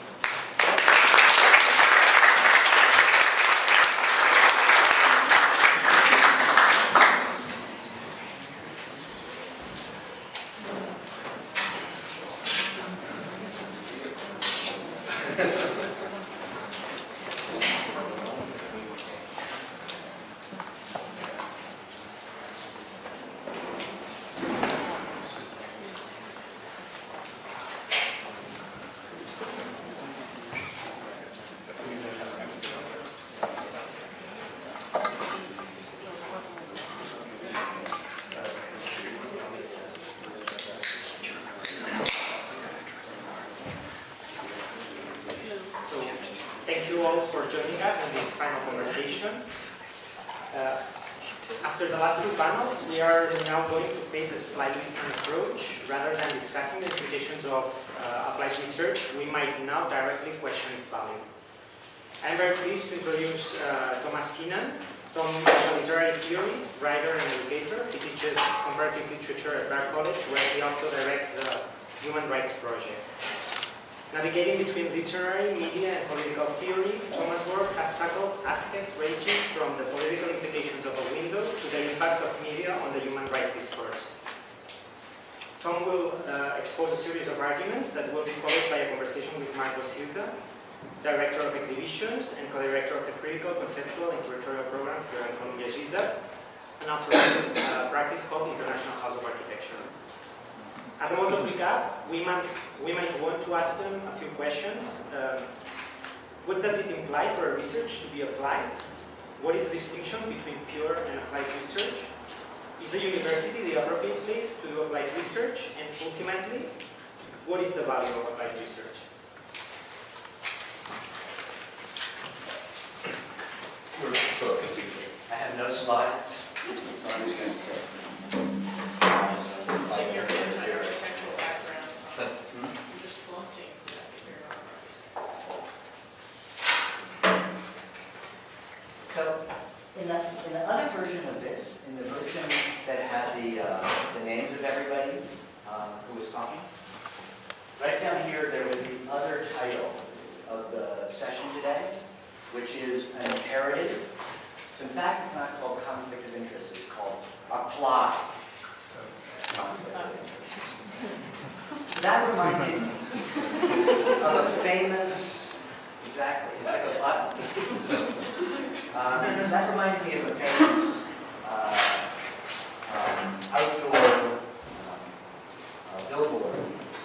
After the last two panels, we are now going to face a slightly different approach. Rather than discussing the implications of applied research, we might now directly question its value. I'm very pleased to introduce Thomas Keenan. Tom is a literary theorist, writer, and educator. He teaches comparative literature at Berkeley College, where he also directs the Human Rights Project. Navigating between literary, media, and political theory, Thomas' work has tackled aspects ranging from the political implications of a window to the impact of media on the human rights discourse. Tom will expose a series of arguments that will be followed by a conversation with Mark Wasiuta, Director of Exhibitions and co-director of the Critical, Conceptual, and Curatorial Program here at Columbia GSAPP, and also running a practice called International House of Architecture. As a mode of recap, we might want to ask them a few questions. What does it imply for a research to be applied? What is the distinction between pure and applied research? Is the university the appropriate place to do applied research? And ultimately, what is the value of applied research? I have no slides, so I'm just going to say. Take your entire architectural background. You're just flaunting that. So, in the other version of this, in the version that had the names of everybody who was talking, right down here there was the other title of the session today, which is an imperative. So in fact, it's not called conflict of interest, it's called apply conflict of interest. That reminded me of a famous, exactly, it's like a button. That reminded me of a famous outdoor billboard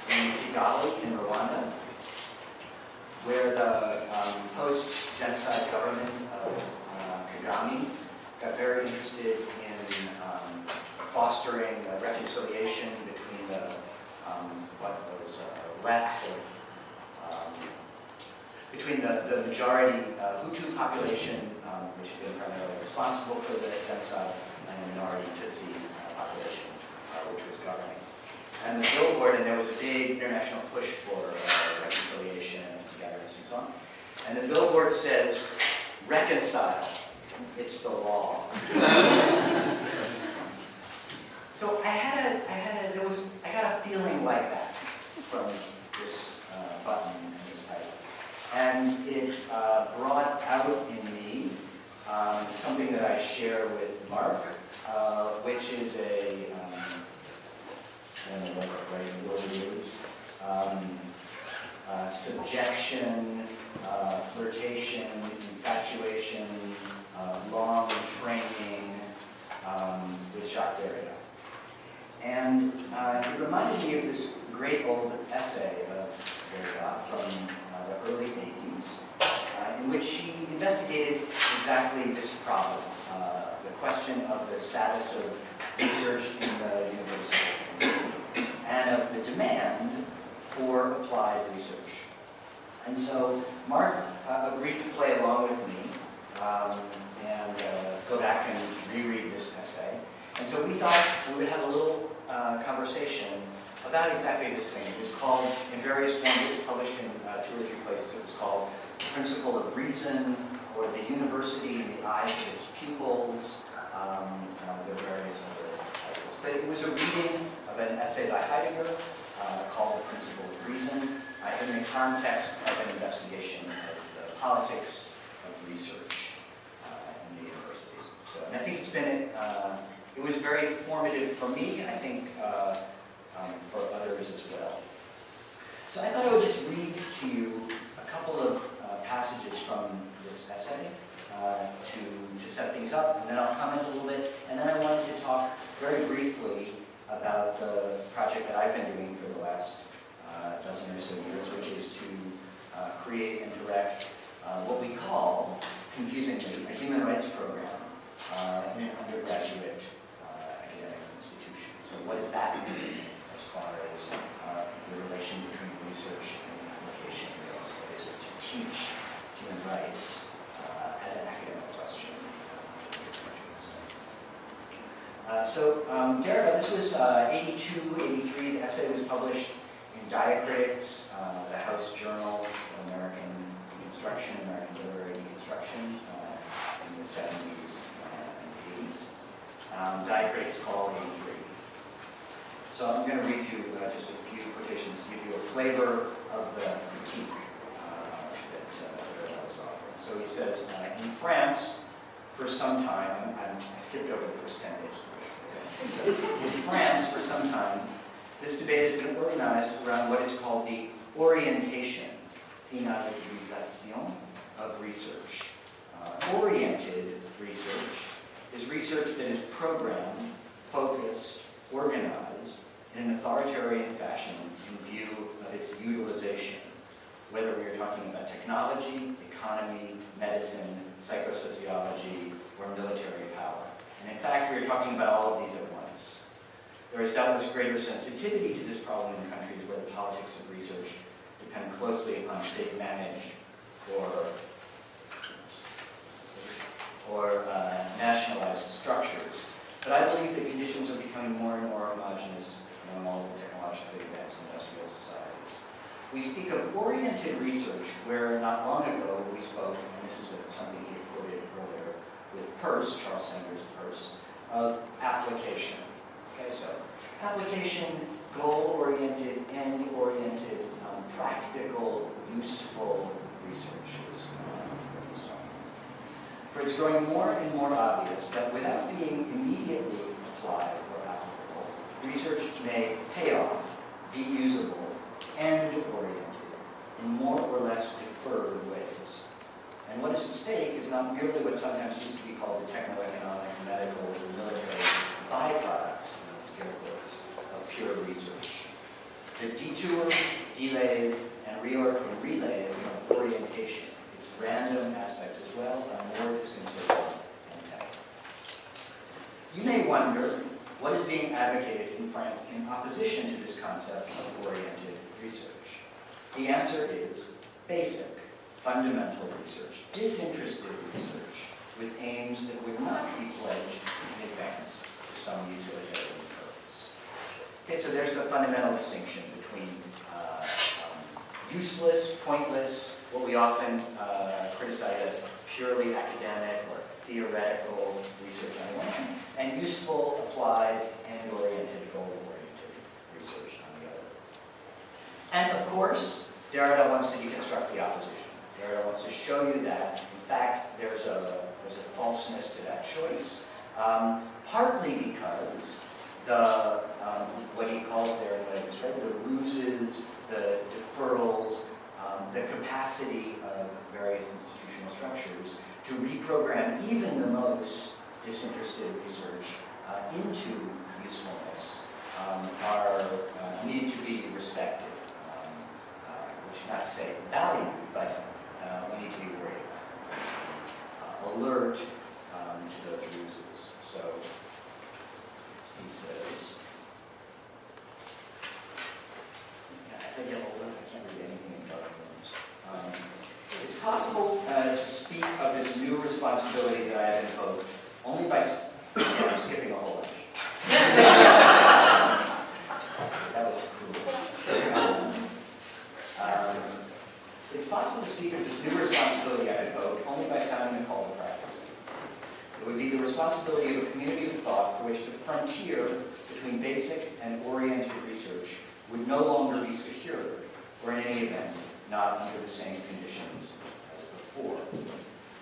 in Kigali in Rwanda, where the post-genocide government of Kagame got very interested in fostering population between the what was left of between the majority Hutu population, which had been primarily responsible for the genocide, and the minority Tutsi population, which was governing. And the billboard, and there was a big international push for reconciliation and togetherness and so on. And the billboard says, "Reconcile, it's the law." So I got a feeling like that from this button and this title. And it brought out in me something that I share with Mark, which is I don't know what the right word is, subjection, flirtation, infatuation, long training with Jacques Derrida. And it reminded me of this great old essay of Derrida from the early 80s, in which he investigated exactly this problem, the question of the status of research in the university and of the demand for applied research. And so Mark agreed to play along with me and go back and reread this essay. And so we thought we would have a little conversation about exactly this thing. It was called, in various forms, it was published in 2 or 3 places. It was called The Principle of Reason, or The University in the Eyes of Its Pupils. There are various other titles. But it was a reading of an essay by Heidegger called The Principle of Reason in the context of an investigation of the politics of research in the universities. So, and I think it's been, it was very formative for me, and I think for others as well. So I thought I would just read to you a couple of passages from this essay to set things up, and then I'll comment a little bit, and then I wanted to talk very briefly about the project that I've been doing for the last dozen or so years, which is to create and direct what we call, confusingly, a human rights program in an undergraduate academic institution. So what does that mean as far as the relation between research and application? What is it to teach human rights as an academic question? Derrida, this was 82, 83. The essay was published in Diacritics, the House Journal of American Deconstruction, American Literary Deconstruction, in the 70s and 80s. Diacritics called 83. So I'm going to read you just a few quotations to give you a flavor of the critique that I was offering. So he says, in France, for some time, I skipped over the first 10 pages. In France, for some time, this debate has been organized around what is called the orientation, finalisation, of research. Oriented research is research that is programmed, focused, organized in an authoritarian fashion in view of its utilization, whether we are talking about technology, economy, medicine, psychosociology, or military power. And in fact, we are talking about all of these at once. There is doubtless greater sensitivity to this problem in countries where the politics of research depend closely upon state-managed or nationalized structures. But I believe that conditions are becoming more and more homogeneous among all the technologically advanced industrial societies. We speak of oriented research, where not long ago we spoke, and this is something he quoted earlier, with Peirce, Charles Sanders Peirce, of application. Okay, so application, goal-oriented, end-oriented, practical, useful research is what he's talking about. For it's growing more and more obvious that without being immediately applied or applicable, research may pay off, be usable, end-oriented in more or less deferred ways. And what is at stake is not merely what sometimes used to be called the techno-economic, medical, or military byproducts, of pure research. The detours, delays, and relays of orientation, its random aspects as well, are more disconcerting than technical. You may wonder what is being advocated in France in opposition to this concept of oriented research? The answer is basic, fundamental research, disinterested research, with aims that would not be pledged in advance to some utilitarian purpose. Okay, so there's the fundamental distinction between useless, pointless, what we often criticize as purely academic or theoretical research on the one hand, and useful, applied, and oriented, goal-oriented research on the other. And of course, Derrida wants to deconstruct the opposition. Derrida wants to show you that, in fact, there's a falseness to that choice, partly because the what he calls there in language, right, the ruses, the deferrals, the capacity of various institutional structures to reprogram even the most disinterested research into usefulness need to be respected. Which is not to say valued, but we need to be worried about, alert to those ruses. So he says, as I get older, I can't read anything in dark rooms. It's possible to speak of this new responsibility that I have invoked only by... I'm skipping a whole bunch. That was cool. It's possible to speak of this new responsibility I invoked only by sounding the call to practice. It would be the responsibility of a community of thought for which the frontier between basic and oriented research would no longer be secure, or in any event, not under the same conditions as before.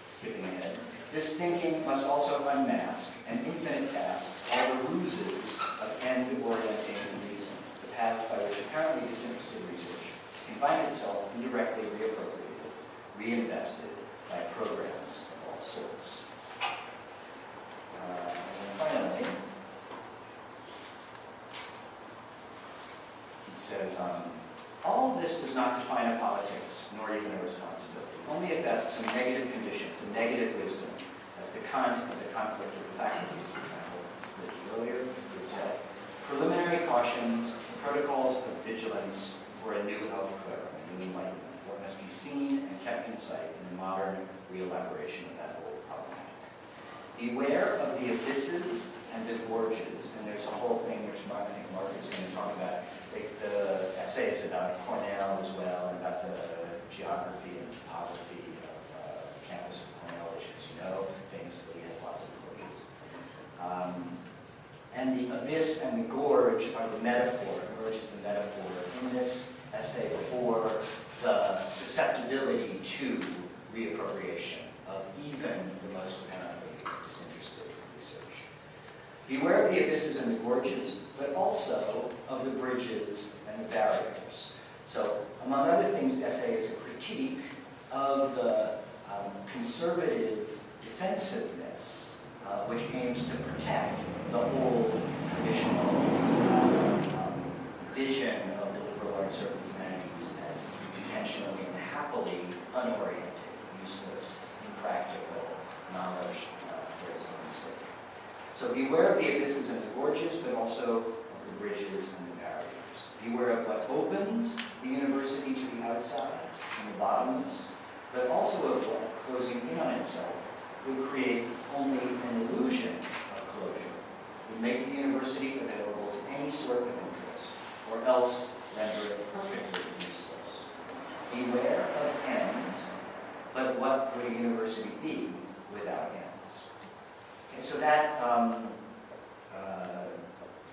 Skipping ahead. This thinking must also unmask an infinite task, all the ruses of end-orienting reason, the paths by which apparently disinterested research can find itself indirectly reappropriated, reinvested by programs of all sorts. And finally, he says, all of this does not define a politics, nor even a responsibility. Only at best some negative conditions, a negative wisdom, as the content of the conflict of the faculties, which I referred to earlier, would say. Preliminary cautions, protocols of vigilance for a new Aufklärung, a new enlightenment, what must be seen and kept in sight in the modern re-elaboration of that old problematic. Beware of the abysses and the gorges, and there's a whole thing which I think Mark is going to talk about. The essay is about Cornell as well, and about the geography and topography of the campus of Cornell, which, as you know, famously has lots of gorges. And the abyss and the gorge are the metaphor. The gorge is the metaphor in this essay for the susceptibility to reappropriation of even the most apparently disinterested research. Beware of the abysses and the gorges, but also of the bridges and the barriers. So, among other things, the essay is a critique of the conservative defensiveness which aims to protect the old traditional vision of the liberal arts or humanities as intentionally and happily unoriented, useless, impractical knowledge for its own sake. So beware of the abysses and the gorges, but also of the bridges and the barriers. Beware of what opens the university to the outside and the bottomless, but also of what, closing in on itself, would create only an illusion of closure, would make the university available to any sort of interest, or else render it perfectly useless. Beware of ends, but what would a university be without ends? Okay, so that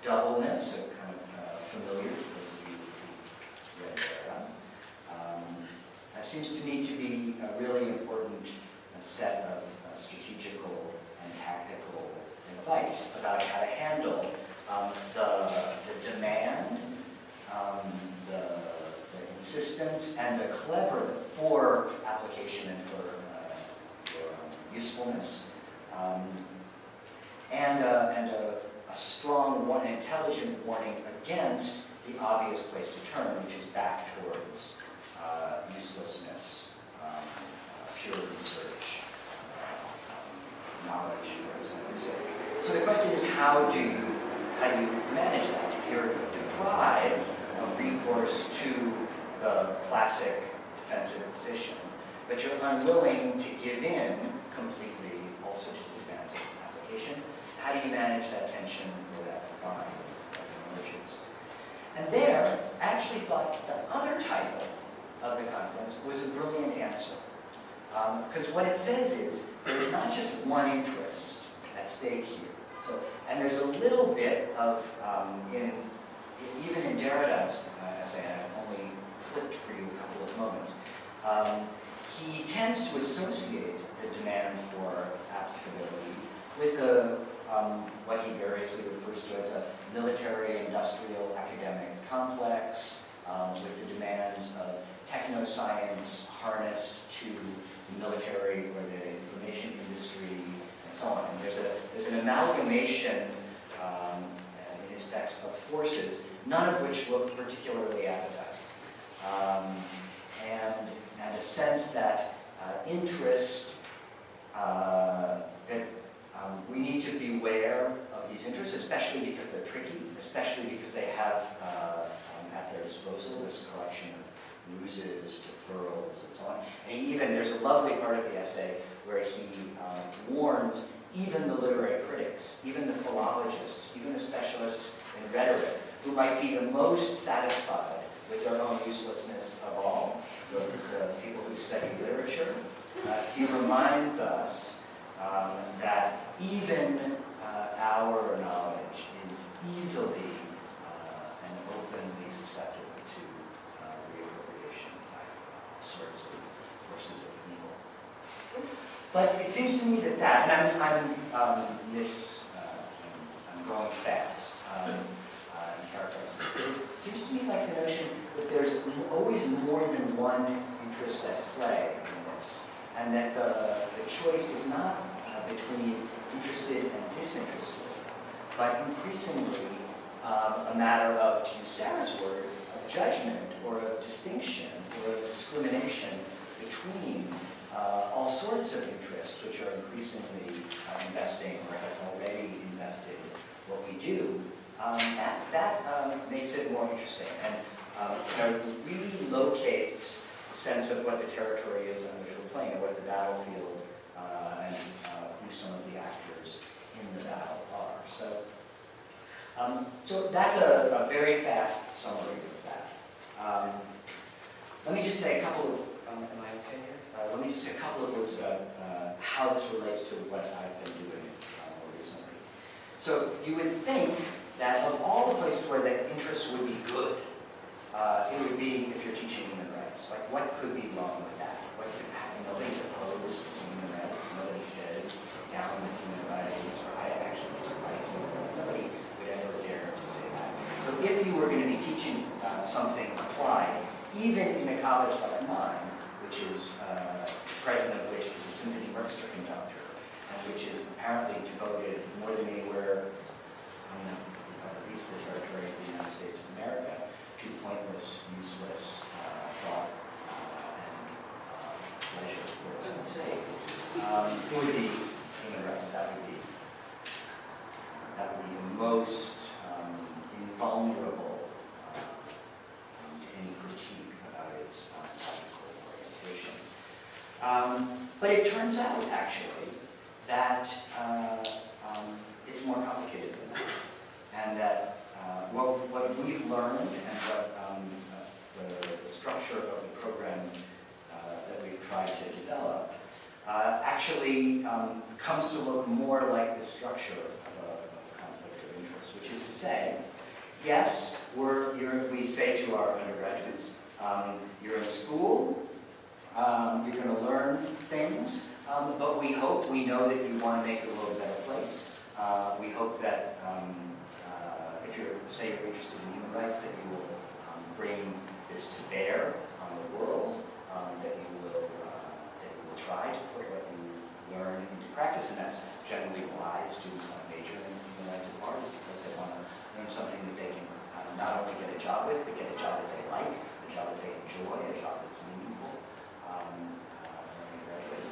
doubleness, a kind of familiar to those of you who've read there, seems to me to be a really important set of strategical and tactical advice about how to handle the demand, the insistence, and the clever for application and for usefulness, and a strong, intelligent warning against the obvious place to turn, which is back towards uselessness, pure research, knowledge for its own sake. So the question is, how do how do you manage that? If you're deprived of recourse to the classic defensive position, but you're unwilling to give in completely also to the demands of application, how do you manage that tension or that bind that emerges? And there, I actually thought the other title of the conference was a brilliant answer. Because what it says is, there's not just one interest at stake here. So, and there's a little bit of, even in Derrida's essay, I've only clipped for you a couple of moments, he tends to associate the demand for applicability with what he variously refers to as a military, industrial, academic complex, with the demands of technoscience harnessed to the military or the information industry, and so on. And there's an amalgamation in his text of forces, none of which look particularly appetizing. And a sense that interest, that we need to beware of these interests, especially because they're tricky, especially because they have at their disposal this collection of ruses, deferrals, and so on. And there's a lovely part of the essay where he warns even the literary critics, even the philologists, even the specialists in rhetoric, who might be the most satisfied with their own uselessness of all, the people who study literature. He reminds us that even our knowledge is easily and openly susceptible to reappropriation by sorts of forces of evil. But it seems to me that, and I'm going fast in characterizing. It seems to me like the notion that there's always more than one interest at play in this, and that the choice is not between interested and disinterested, but increasingly a matter of, to use Sarah's word, of judgment or of distinction or of discrimination between all sorts of interests which are increasingly investing or have already invested what we do. That makes it more interesting and really locates a sense of what the territory is on which we're playing, or what the battlefield and who some of the actors in the battle are. So that's a very fast summary of that. Let me just say a couple of, am I okay here? Let me just say a couple of words about how this relates to what I've been doing more recently. So you would think that of all the places where the interest would be good, it would be if you're teaching human rights. Like, what could be wrong with that? What could happen? Nobody's opposed to human rights. Nobody says down with human rights, or I actually like human rights. Nobody would ever dare to say that. So if you were going to be teaching something applied, even in a college like mine, which is president of which is a symphony orchestra conductor, and which is apparently devoted more than anywhere, at least the territory of the United States of America, to pointless, useless thought and pleasure for its own sake. It would be human rights. That would be the most invulnerable to any critique about its political orientation. But it turns out, actually, that it's more complicated than that, and that what we've learned and what the structure of the program that we've tried to develop actually comes to look more like the structure of a conflict of interest, which is to say, yes, we say to our undergraduates, you're in school, you're going to learn things, but we know that you want to make the world a better place. We hope that if you're interested in human rights, that you will bring this to bear on the world, that you will try to put what you learn into practice, and that's generally why students want to major in human rights at Harvard, because they want to learn something that they can not only get a job with, but get a job that they like, a job that they enjoy, a job that's meaningful when they graduate.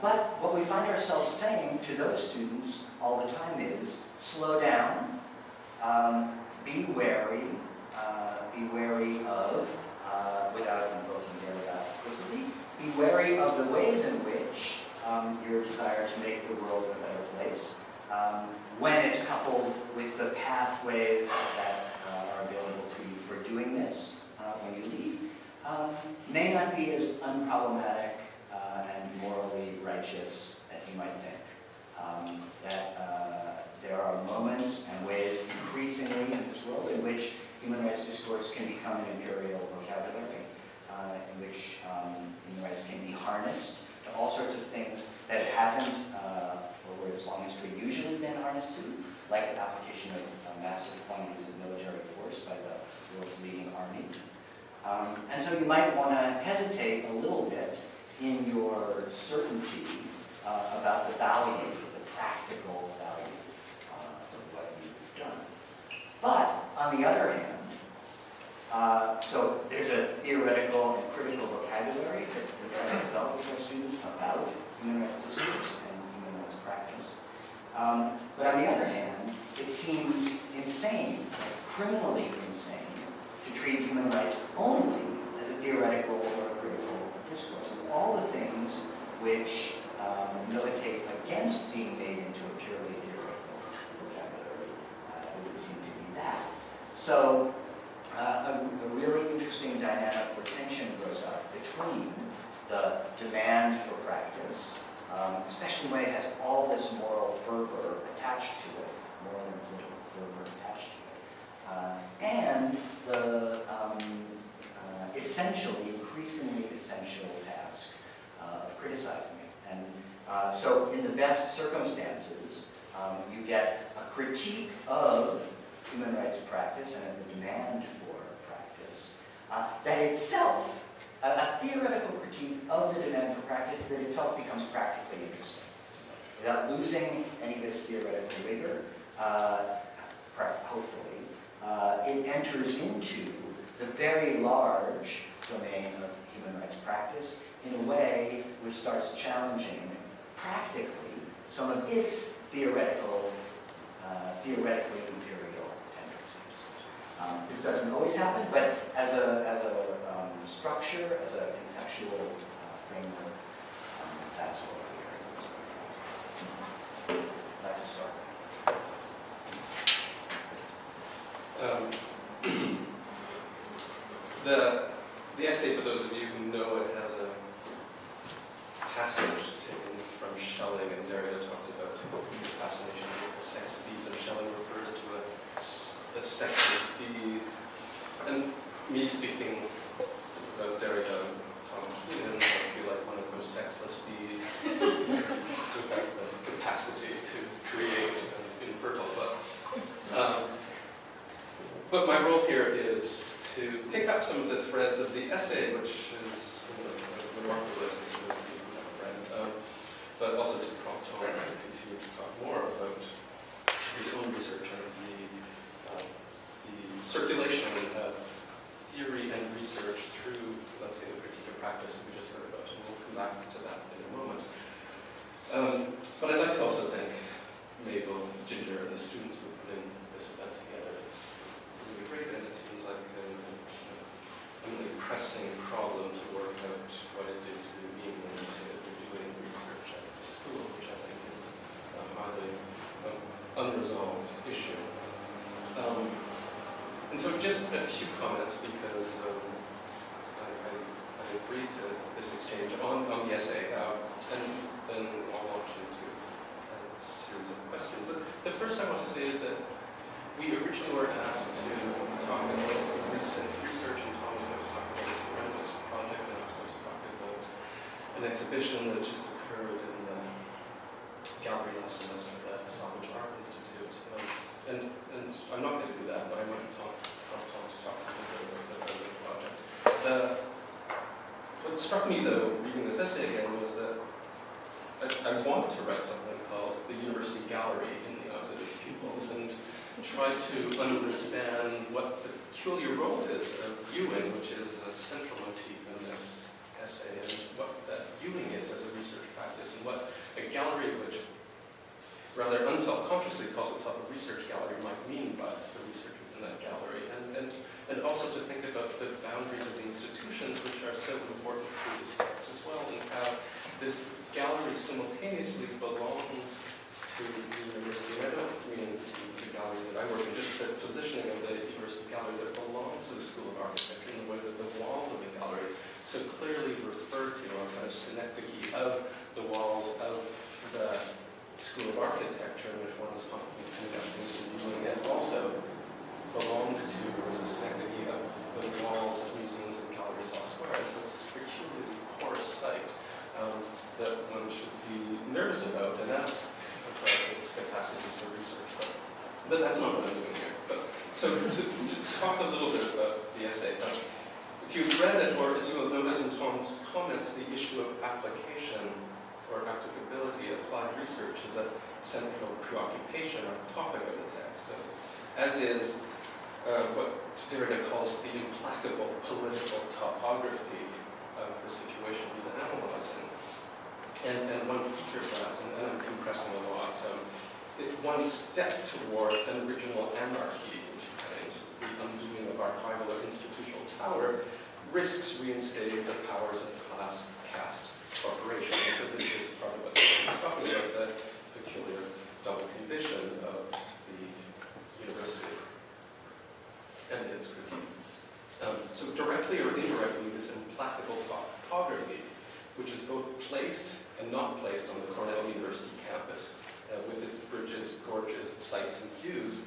But what we find ourselves saying to those students all the time is, slow down, be wary of, without invoking their explicitly, be wary of the ways in which your desire to make the world a better place, when it's coupled with the pathways that are available to you for doing this when you leave, may not be as unproblematic and morally righteous as you might think. That there are moments and ways increasingly in this world in which human rights discourse can become an imperial vocabulary, in which human rights can be harnessed to all sorts of things that it hasn't, over its long history, usually been harnessed to, like the application of massive quantities of military force by the world's leading armies. And so you might want to hesitate a little bit in your certainty about the value, the practical value of what you've done. But on the other hand, so there's a theoretical and critical vocabulary that we're trying to develop with our students about human rights discourse and human rights practice. But on the other hand, it seems insane, criminally insane, to treat human rights only as a theoretical or a critical discourse. And all the things which militate against being made into a purely theoretical vocabulary would seem to be that. So a really interesting dynamic or tension grows up between the demand for practice, especially when it has all this moral fervor attached to it, moral and political fervor attached to it, and the increasingly essential task of criticizing it. And so in the best circumstances, you get a critique of human rights practice and of the demand for practice that itself, a theoretical critique of the demand for practice that itself becomes practically interesting. Without losing any of its theoretical rigor, hopefully, it enters into the very large domain of human rights practice in a way which starts challenging practically some of its theoretically imperial tendencies. This doesn't always happen, but as a structure, as a conceptual framework, that's what we're hearing. That's a start. The essay, for those of you who know it, has a passage taken from Schelling, and Derrida talks about his fascination with the sex of bees, and Schelling refers to a sexless bees. And me speaking about Derrida and Tom Keenan, I feel like one of those sexless bees without the capacity to create and infertile. But my role here is to pick up some of the threads of the essay, which is a remarkable essay for those of you who haven't read, but also to prompt Tom to continue to talk more about his own research and the circulation of theory and research through, let's say, the critique of practice that we just heard about, and we'll come back to that in a moment. But I'd like to also thank Mabel, Ginger, and the students for putting this event together. It's really great, and it seems like a really pressing problem to work out what it is we mean when we say that we're doing research at the school, which I think is a highly unresolved issue. And so just a few comments, because I agreed to this exchange on the essay, and then I'll launch into a series of questions. The first I want to say is that we originally were asked to talk about recent research, and Tom was going to talk about this forensics project, and I was going to talk about an exhibition that just occurred in the gallery last semester at Salvage Art Institute. And I'm not going to do that, but I might help Tom to talk a little bit about the forensic project. What struck me, though, reading this essay again, was that I wanted to write something called The University Gallery in the Eyes of Its Pupils, and try to understand what the peculiar role is of viewing, which is a central motif in this essay and what that viewing is as a research practice, and what a gallery which rather unself-consciously calls itself a research gallery might mean by the research within that gallery, and also to think about the boundaries of the institutions which are so important to this text as well, and how this gallery simultaneously belongs to the university. And I don't mean the gallery that I work in, just the positioning of the university gallery that belongs to the School of Architecture in the way that the walls of the gallery so clearly refer to a kind of synecdoche of the walls of the School of Architecture, in which one is constantly conducting and viewing, and also belongs to, or is a synecdoche of the walls of museums and galleries elsewhere. So it's this peculiarly porous site that one should be nervous about and ask about its capacities for research. But that's not what I'm doing here. So to just talk a little bit about the essay. If you've read it, or as you will notice in Tom's comments, the issue of application or applicability, applied research is a central preoccupation or topic of the text, as is what Derrida calls the implacable political topography of the situation he's analyzing. And one feature of that, and I'm compressing a lot, one step toward an original anarchy, which he claims, the undoing of archival or institutional power, risks reinstating the powers of class, caste, corporation. And so this is part of what he's talking about, the peculiar double condition of the university and its critique. So directly or indirectly, this implacable topography, which is both placed and not placed on the Cornell University campus, with its bridges, gorges, sites, and views,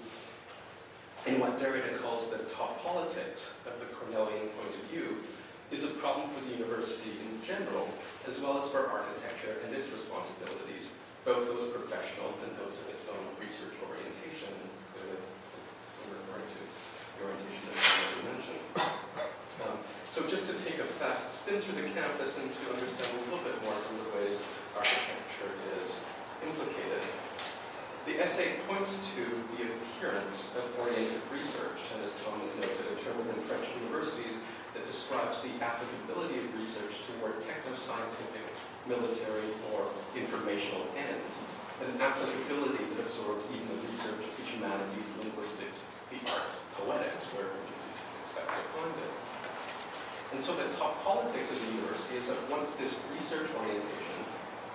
in what Derrida calls the top politics of the Cornellian point of view, is a problem for the university in general, as well as for architecture and its responsibilities, both those professional and those of its own research orientation. I'm referring to the orientation that I already mentioned. So just to take a fast spin through the campus and to understand a little bit more some of the ways architecture is implicated. The essay points to the appearance of oriented research, and as Tom has noted, a term within French universities that describes the applicability of research toward techno-scientific, military, or informational ends. An applicability that absorbs even the research of the humanities, linguistics, the arts, poetics, where you expect to find it. And so the top politics of the university is at once this research orientation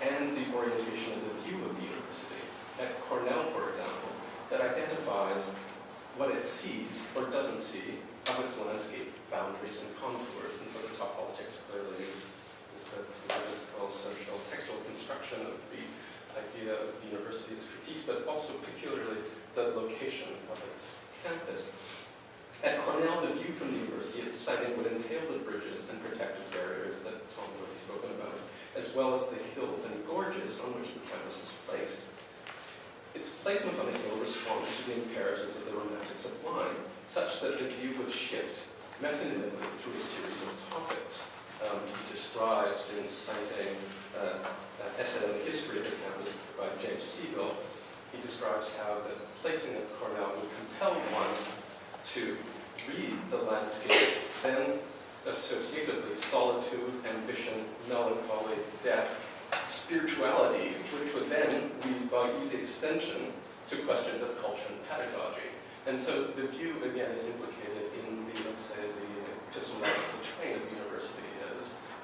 and the orientation of the view of the university. At Cornell, for example, that identifies what it sees or doesn't see of its landscape boundaries and contours. And so the top politics clearly is the political, social, textual construction of the idea of the university, its critiques, but also peculiarly the location of its campus. At Cornell, the view from the university, its siting would entail the bridges and protective barriers that Tom has already spoken about, as well as the hills and gorges on which the campus is placed. Its placement on the hill responds to the imperatives of the romantic sublime, such that the view would shift metonymically through a series of topics. He describes, in citing an essay on the history of the campus by James Siegel, he describes how the placing of Cornell would compel one to read the landscape, then associatively solitude, ambition, melancholy, death, spirituality, which would then lead by easy extension to questions of culture and pedagogy. And so the view, again, is implicated in the, let's say, the epistemological train of the university,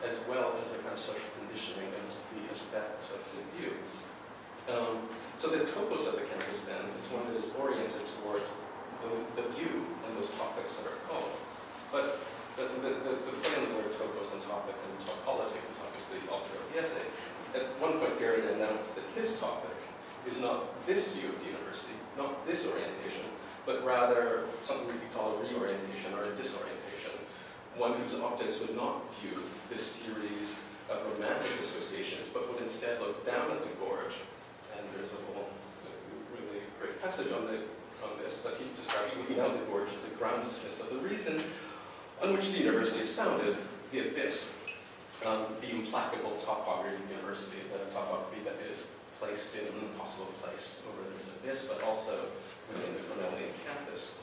as well as the kind of social conditioning and the aesthetics of the view. So the topos of the campus, then, is one that is oriented toward the view and those topics that are called. But the play on the word topos and topic and politics is obviously all throughout the essay. At one point, Derrida announced that his topic is not this view of the university, not this orientation, but rather something we could call a reorientation or a disorientation, one whose optics would not view this series of romantic associations, but would instead look down at the gorge. And there's a whole really great passage on this, but he describes looking down the gorge as the groundlessness of the reason on which the university is founded, the abyss, the implacable topography of the university, the topography that is placed in an impossible place over this abyss, but also within the Cornellian campus.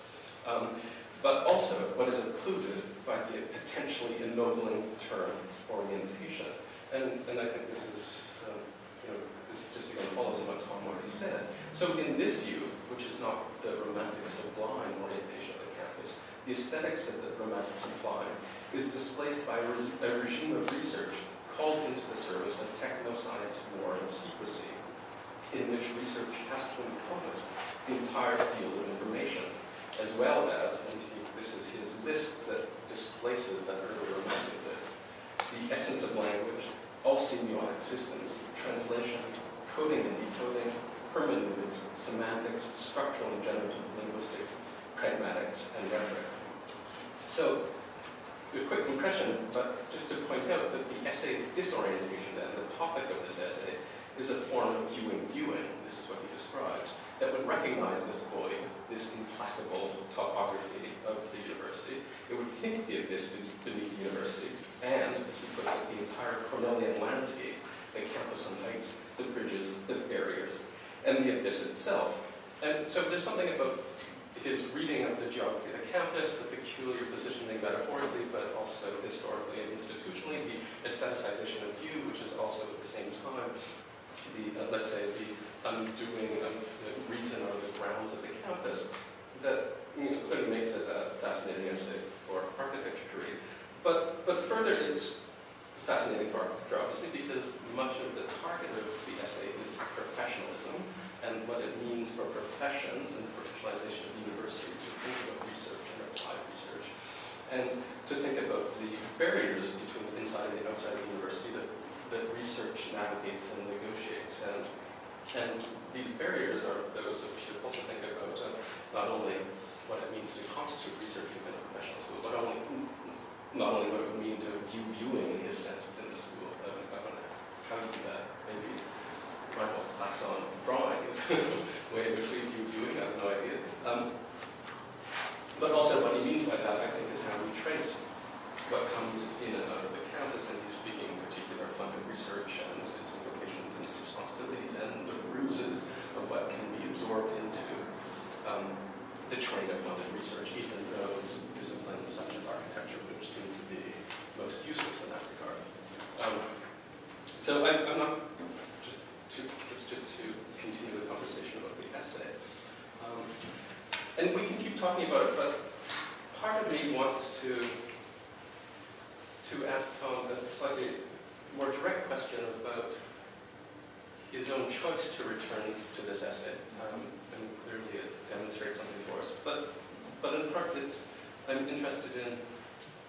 But also what is included by the potentially ennobling term orientation. And I think this is, this just again follows on what Tom already said. So in this view, which is not the romantic sublime orientation of the campus, the aesthetics that the romantic sublime is displaced by a regime of research called into the service of technoscience, war, and secrecy, in which research has to encompass the entire field of information, as well as, and this is his list that displaces that earlier romantic list, the essence of language, all semiotic systems, translation, coding and decoding, hermeneutics, semantics, structural and generative linguistics, pragmatics, and rhetoric. So, a quick impression, but just to point out that the essay's disorientation then, the topic of this essay, is a form of viewing, this is what he describes, that would recognize this void, this implacable topography of the university. It would think the abyss beneath the university, and, as he puts it, the entire Cornelian landscape, the campus and heights, the bridges, the barriers, and the abyss itself. And so there's something about his reading of the geography of the campus, the peculiar positioning metaphorically, but also historically and institutionally, the aestheticization of view, which is also at the same time the, let's say, the undoing of the reason or the grounds of the campus, that clearly makes it a fascinating essay for architecture. But further, it's fascinating for architecture, obviously, because much of the target of the essay is professionalism and what it means for professions and the professionalization of the university to think about research and applied research, and to think about the barriers between inside and outside the university that research navigates and negotiates. And these barriers are those that we should also think about, not only what it means to constitute research within a professional school, but not only what it would mean to viewing in his sense within the school. I don't know how you do that. Maybe Reinhold's class on drawing is the way in which we view viewing, I have no idea. But also what he means by that, I think, is how we trace what comes in and out of the campus, and he's speaking in particular funded research and its implications and its responsibilities and the ruses of what can be absorbed into the train of funded research, even those disciplines such as architecture, which seem to be most useless in that regard. So I'm not it's just to continue the conversation about the essay. And we can keep talking about it, but part of me wants to ask Tom a slightly more direct question about his own choice to return to this essay. And clearly it demonstrates something for us. But in part, I'm interested in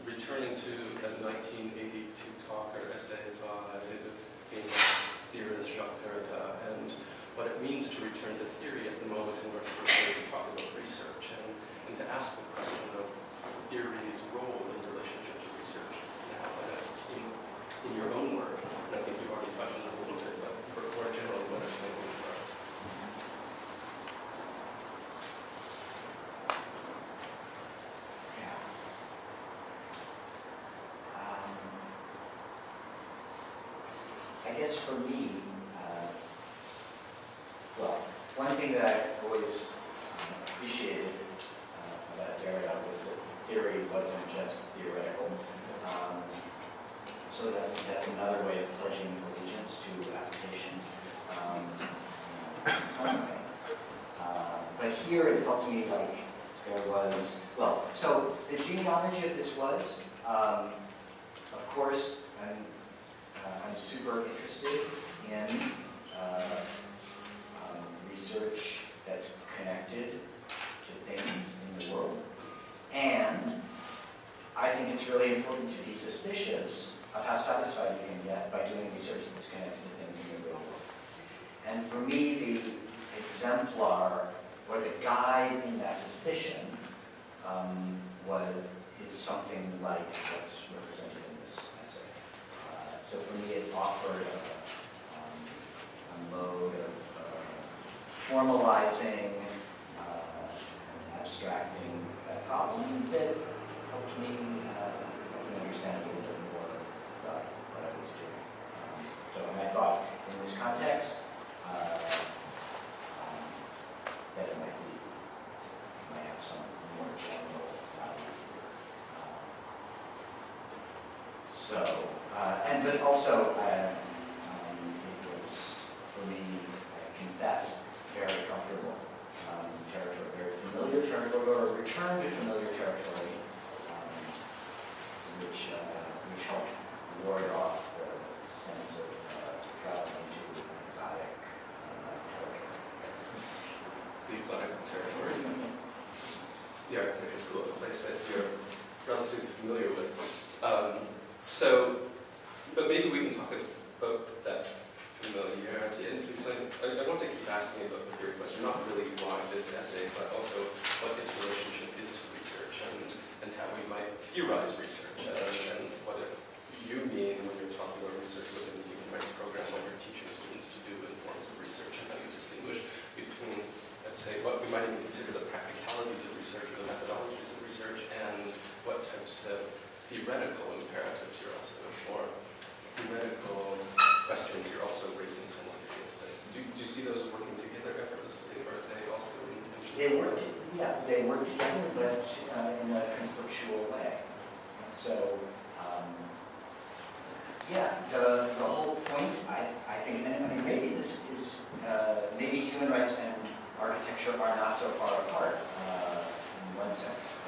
returning to a 1982 talk or essay by the famous theorist Jacques Derrida, and what it means to return to theory at the moment in which we're going to talk about research, and to ask the question of theory's role in relationship to research now, in your own work. And I think you've already touched on it a little bit, but more generally, what it's making for us. I guess for me, well, one thing that I always appreciated about Derrida was that theory wasn't just theoretical. So that's another way of pledging allegiance to application in some way. But here it felt to me like there was, well, so the genealogy of this was, of course, I'm super interested in research that's connected to things in the world. And I think it's really important to be suspicious of how satisfied you can get by doing research that's connected to things in the real world. And for me, the exemplar, or the guide in that suspicion, is something like what's represented in this essay. So for me, it offered a mode of formalizing and abstracting that problem that helped me understand a little bit more about what I was doing. And I thought in this context that it might have some more general value. So, but also, it was, for me, I confess, very comfortable territory, very familiar territory, or a return to familiar territory, which helped ward off the sense of traveling to an exotic territory. The exotic territory. The architecture school, a place that you're relatively familiar with. But maybe we can talk about that familiarity. And please, I want to keep asking about the theory question, not really why this essay, but also what its relationship is to research and how we might theorize research and what you mean when you're talking about research within the human rights program, what you're teaching students to do in forms of research, and how you distinguish between, let's say, what we might even consider the practicalities of research or the methodologies of research, and what types of theoretical imperatives you're also, or theoretical questions you're also raising simultaneously. Do you see those working together effortlessly, or are they also intentions? They work together, but in a conflictual way. And so, the whole point, I think, and I mean, maybe this is, maybe human rights and architecture are not so far apart in one sense,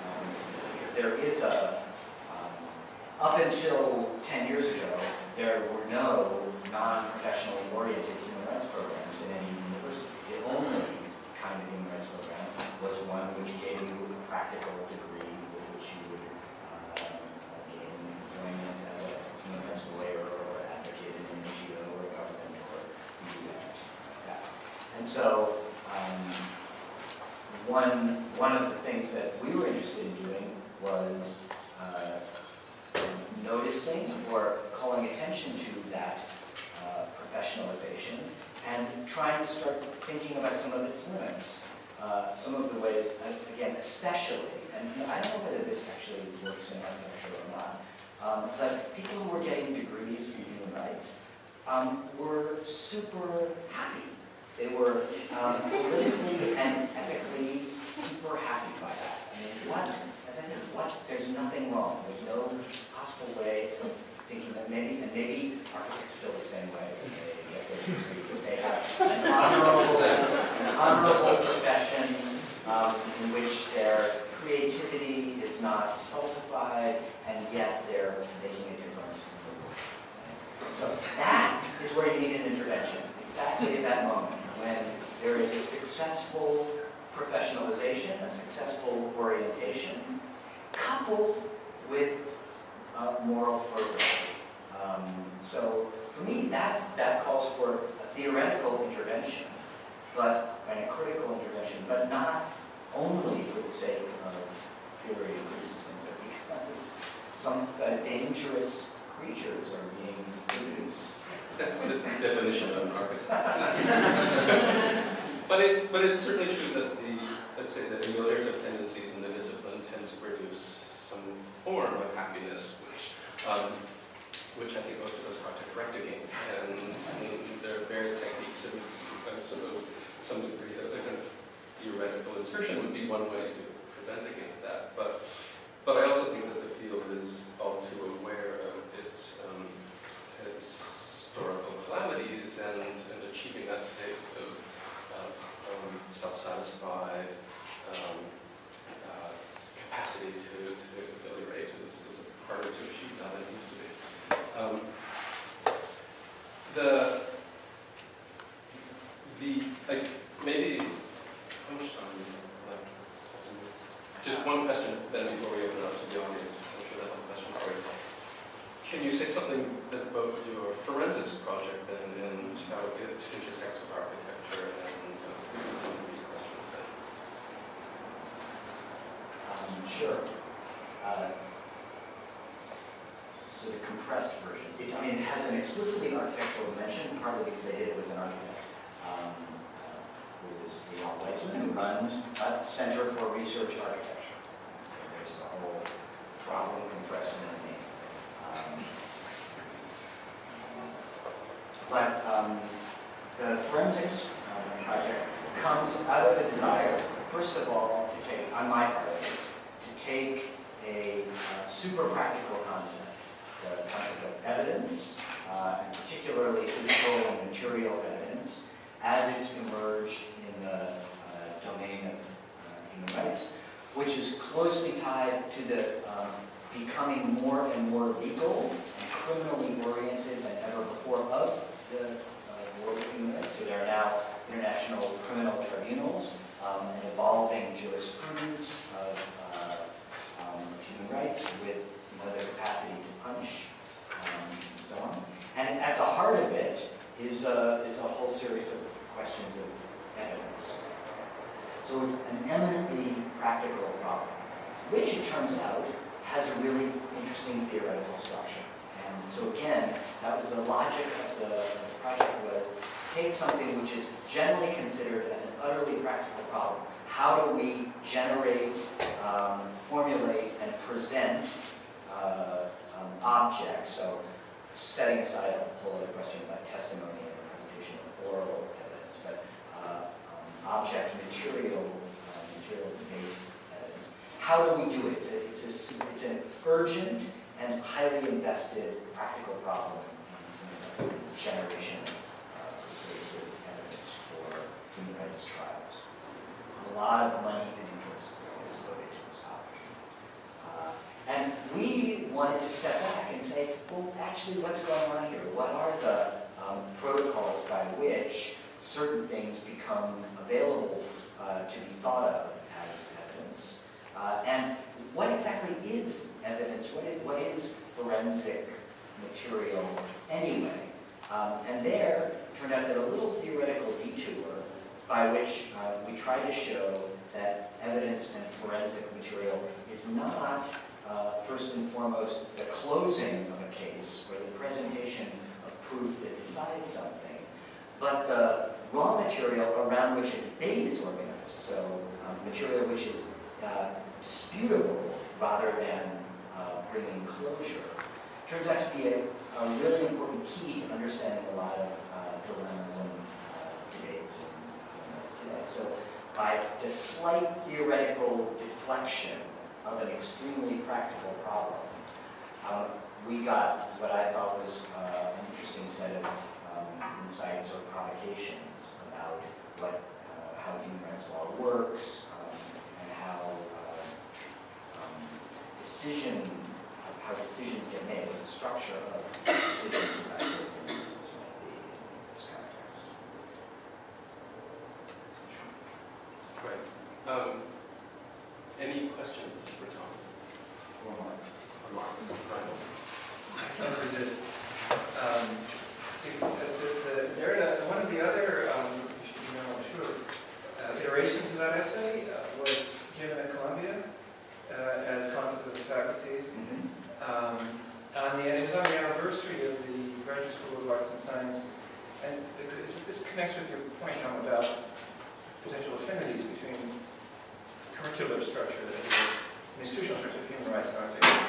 because there is up until 10 years ago, there were no non-professionally oriented human rights programs in any university. The only kind of human rights program was one which gave you a practical degree with which you would gain employment as a human rights lawyer or advocate in an NGO or government or something like that. And so one of the things that we were interested in doing was noticing or calling attention to that professionalization and trying to start thinking about some of its limits. Some of the ways, again, especially, and I don't know whether this actually works in architecture or not, but people who were getting degrees in human rights were super happy. They were politically and ethically super happy by that. I mean, as I said, there's nothing wrong. There's no possible way of thinking that maybe architects feel the same way when they get their degree, that they have an honorable profession in which their creativity is not stultified, and yet they're making a difference in the world. So that is where you need an intervention, exactly at that moment, when there is a successful professionalization, a successful orientation, coupled with moral fervor. So for me, that calls for a theoretical intervention, and a critical intervention, but not only for the sake of theory and criticism, but because some dangerous creatures are being produced. That's the definition of an architect. But it's certainly true that let's say that ameliorative tendencies in the discipline tend to produce some form of happiness, which I think most of us are to correct against. And there are various techniques, and I suppose some degree of a kind of theoretical insertion would be one way to prevent against that. But I also think that the field is all too aware of its historical calamities and achieving that state of self-satisfied capacity to ameliorate is harder to achieve now than it used to be. Maybe how much time do we have left? Just one question then before we open it up to the audience, because I'm sure they'll have a question for you. Can you say something about your forensics project then, and how it intersects with architecture and some of these questions then? Sure. So the compressed version, it has an explicitly architectural dimension, partly because they did it with an architect, who is Leon Weitzman, who runs a Center for Research Architecture. So there's the whole problem compressing in the name. But the forensics project comes out of a desire, first of all, to take, on my part at least, to take a super practical concept the concept of evidence, and particularly physical and material evidence, as it's emerged in the domain of human rights, which is closely tied to the becoming more and more legal and criminally oriented than ever before of the world of human rights. So there are now international criminal tribunals, and evolving jurisprudence of human rights with the capacity to punish, and so on. And at the heart of it is a whole series of questions of evidence. So it's an eminently practical problem, which it turns out has a really interesting theoretical structure. And so again, that was the logic of the project, was take something which is generally considered as an utterly practical problem. How do we generate, formulate, and present objects? So setting aside a whole other question about testimony and the presentation of oral evidence, but object material-based evidence. How do we do it? It's an urgent and highly invested practical problem in the generation of persuasive evidence for human rights trials. A lot of money and interest is devoted to this topic. And we wanted to step back and say, well, actually, what's going on here? What are the protocols by which certain things become available to be thought of as evidence? And what exactly is evidence? What is forensic material anyway? And there, it turned out that a little theoretical detour by which we try to show that evidence and forensic material is not, first and foremost, the closing of a case or the presentation of proof that decides something, but the raw material around which a debate is organized. So material which is disputable rather than bringing closure. Turns out to be a really important key to understanding a lot of dilemmas and debates in today. So by the slight theoretical deflection of an extremely practical problem, we got what I thought was an interesting set of insights or provocations about how human rights law works, and how decisions get made, what the structure of decisions about certain things might be in this context. Right. Any questions for Tom? Or Mark? I can't resist. One of the other, I'm sure, iterations of that essay was given at Columbia as conflict of the faculties. It was on the anniversary of the Graduate School of Arts and Sciences. And this connects with your point, Tom, about potential affinities between curricular structure, institutional structure of human rights and architecture.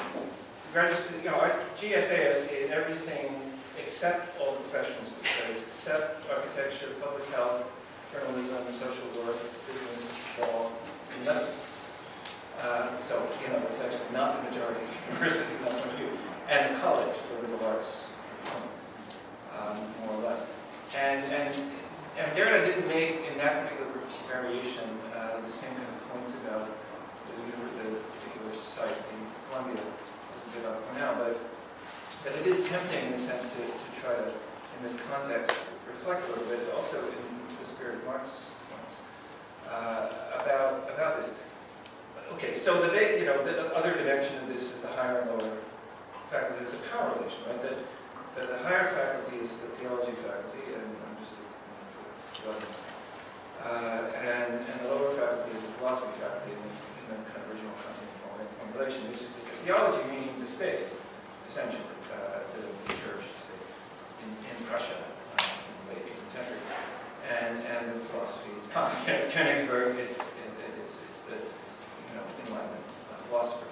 GSAPP is everything except all the professional studies, except architecture, public health, journalism, social work, business, law, and others. So, it's actually not the majority of the university, not what you, and the college, the liberal arts, more or less. And Derrida didn't make, in that particular variation, the same kind of points about the particular site in Columbia, as a bit up for now, but it is tempting in a sense to try to, in this context, reflect a little bit, also in the spirit of Mark's points, about this. Okay, so the other dimension of this is the higher and lower faculty. There's a power relation, right? That the higher faculty is the theology faculty, and I'm just and the lower faculty is the philosophy faculty in the kind of original content formulation, which is the theology meaning the state, essentially, the church state in Prussia in the late 18th century, and the philosophy. It's Königsberg. It's the Enlightenment philosopher,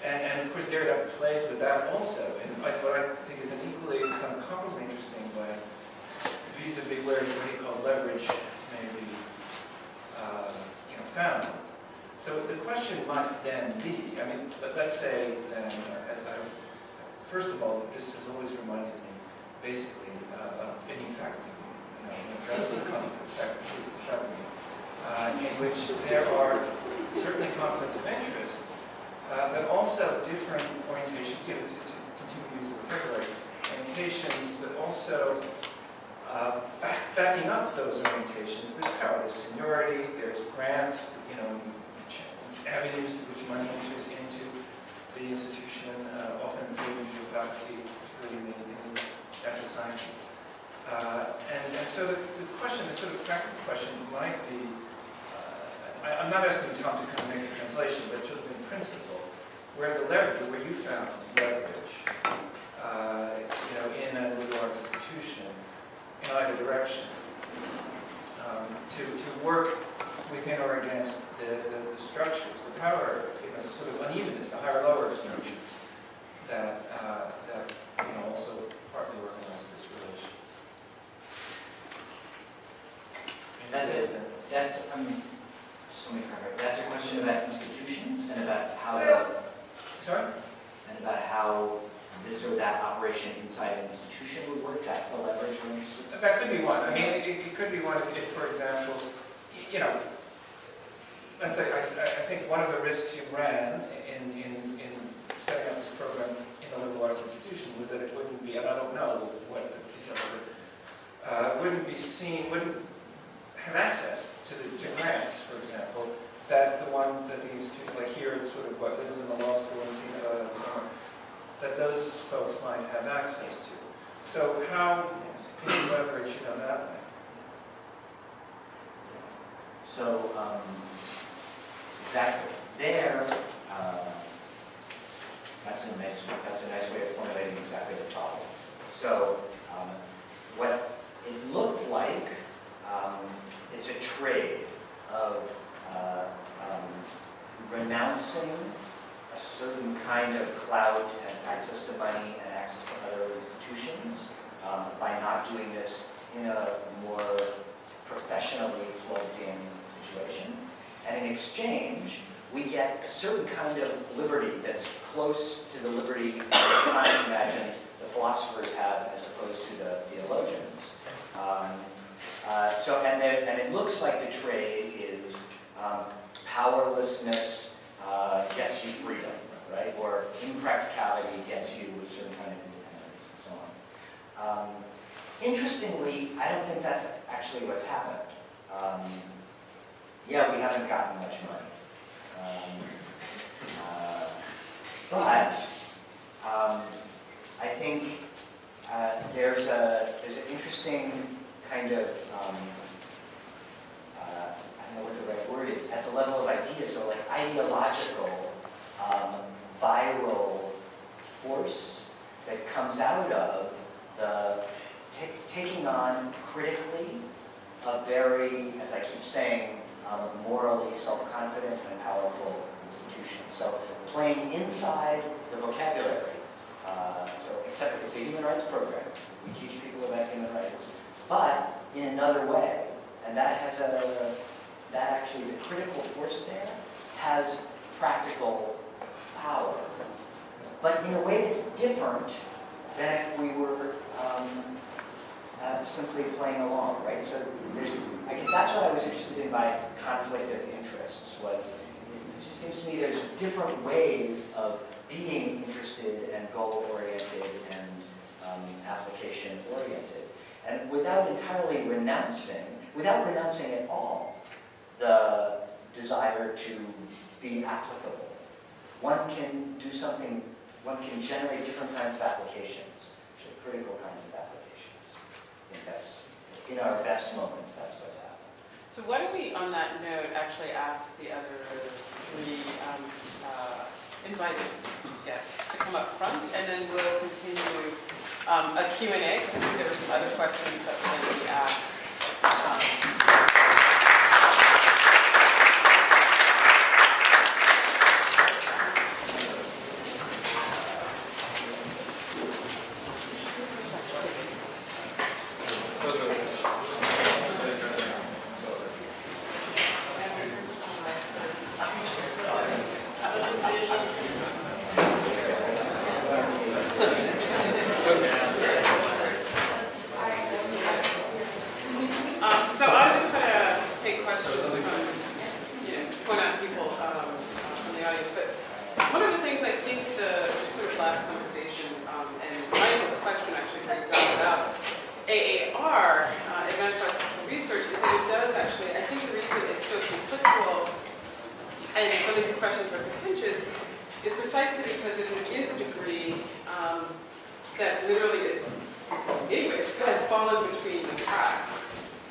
and of course Derrida plays with that also. And what I think is an equally kind of comparably interesting way, vis-a-vis where what he calls leverage may be found. So the question might then be, I mean, let's say then, first of all, this has always reminded me, basically, of any faculty meeting, that's what conflict of faculty meeting, in which there are certainly conflicts of interest, but also different orientations, to continue to use the vocabulary, orientations, but also backing up those orientations. There's power, there's seniority, there's grants, avenues to which money enters into the institution, often in favor of your faculty, particularly in the natural sciences. And so the question, the sort of practical question might be, I'm not asking Tom to come and make a translation, but sort of in principle, where the leverage, where you found leverage, in a liberal arts institution, in either direction, to work within or against the structures, the power, the sort of unevenness, the higher-lower structures that also partly organize this relation. That's a question about institutions and about how Sorry? and about how this or that operation inside an institution would work. That's the leverage we're interested in. That could be one. I mean, it could be one if, for example, let's say, I think one of the risks you ran in setting up this program in a liberal arts institution was that it wouldn't be, and I don't know what the details of it, wouldn't have access to grants, for example, that the institution, like here, it's sort of what lives in the law school and somewhere, that those folks might have access to. So how can you leverage that way? So, exactly. There, that's a nice way of formulating exactly the problem. So, what it looked like, it's a trade of renouncing a certain kind of clout and access to money and access to other institutions by not doing this in a more professionally plugged-in situation. And in exchange, we get a certain kind of liberty that's close to the liberty that Keenan imagines the philosophers have as opposed to the theologians. And it looks like the trade is powerlessness gets you freedom, right? Or impracticality gets you a certain kind of independence and so on. Interestingly, I don't think that's actually what's happened. Yeah, we haven't gotten much money. But I think there's an interesting kind of, I don't know what the right word is, at the level of ideas, so like ideological, viral force that comes out of the taking on critically a very, as I keep saying, morally self-confident and powerful institution. So playing inside the vocabulary, except it's a human rights program. We teach people about human rights, but in another way. And that has actually, the critical force there has practical power. But in a way that's different than if we were simply playing along, right? So I guess that's what I was interested in by conflict of interests, was it seems to me there's different ways of being interested and goal-oriented and application-oriented. And without renouncing at all the desire to be applicable. One can do something, one can generate different kinds of applications, critical kinds of applications. I think that's, in our best moments, that's what's happened. So why don't we, on that note, actually ask the other three invited guests to come up front, and then we'll continue a Q&A, because I think there were some other questions that were going to be asked. these questions are contentious is precisely because it is a degree that literally is, anyways, has fallen between the cracks.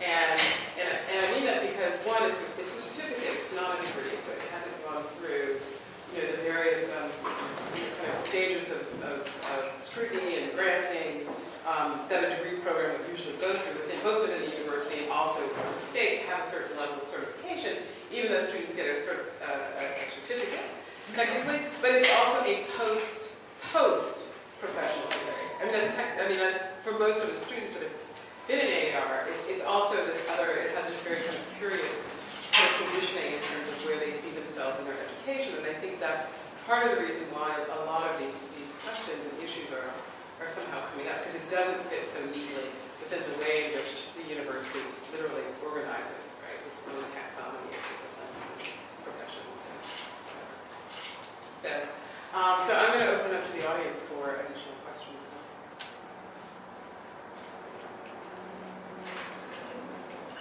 And I mean that because, one, it's a certificate, it's not a degree, so it hasn't gone through, the various kind of stages of scrutiny and granting that a degree program would usually go through, both within the university and also within the state, have a certain level of certification, even though students get a certificate, technically, but it's also a post-professional degree. That's for most of the students that have been in AAR, it's also this other, it has this very kind of curious kind of positioning in terms of where they see themselves in their education, and I think that's part of the reason why a lot of these questions and issues are somehow coming up, because it doesn't fit so neatly within the way in which the university literally organizes, right? Its own taxonomy of disciplines and professions and whatever. So I'm going to open up to the audience for additional questions.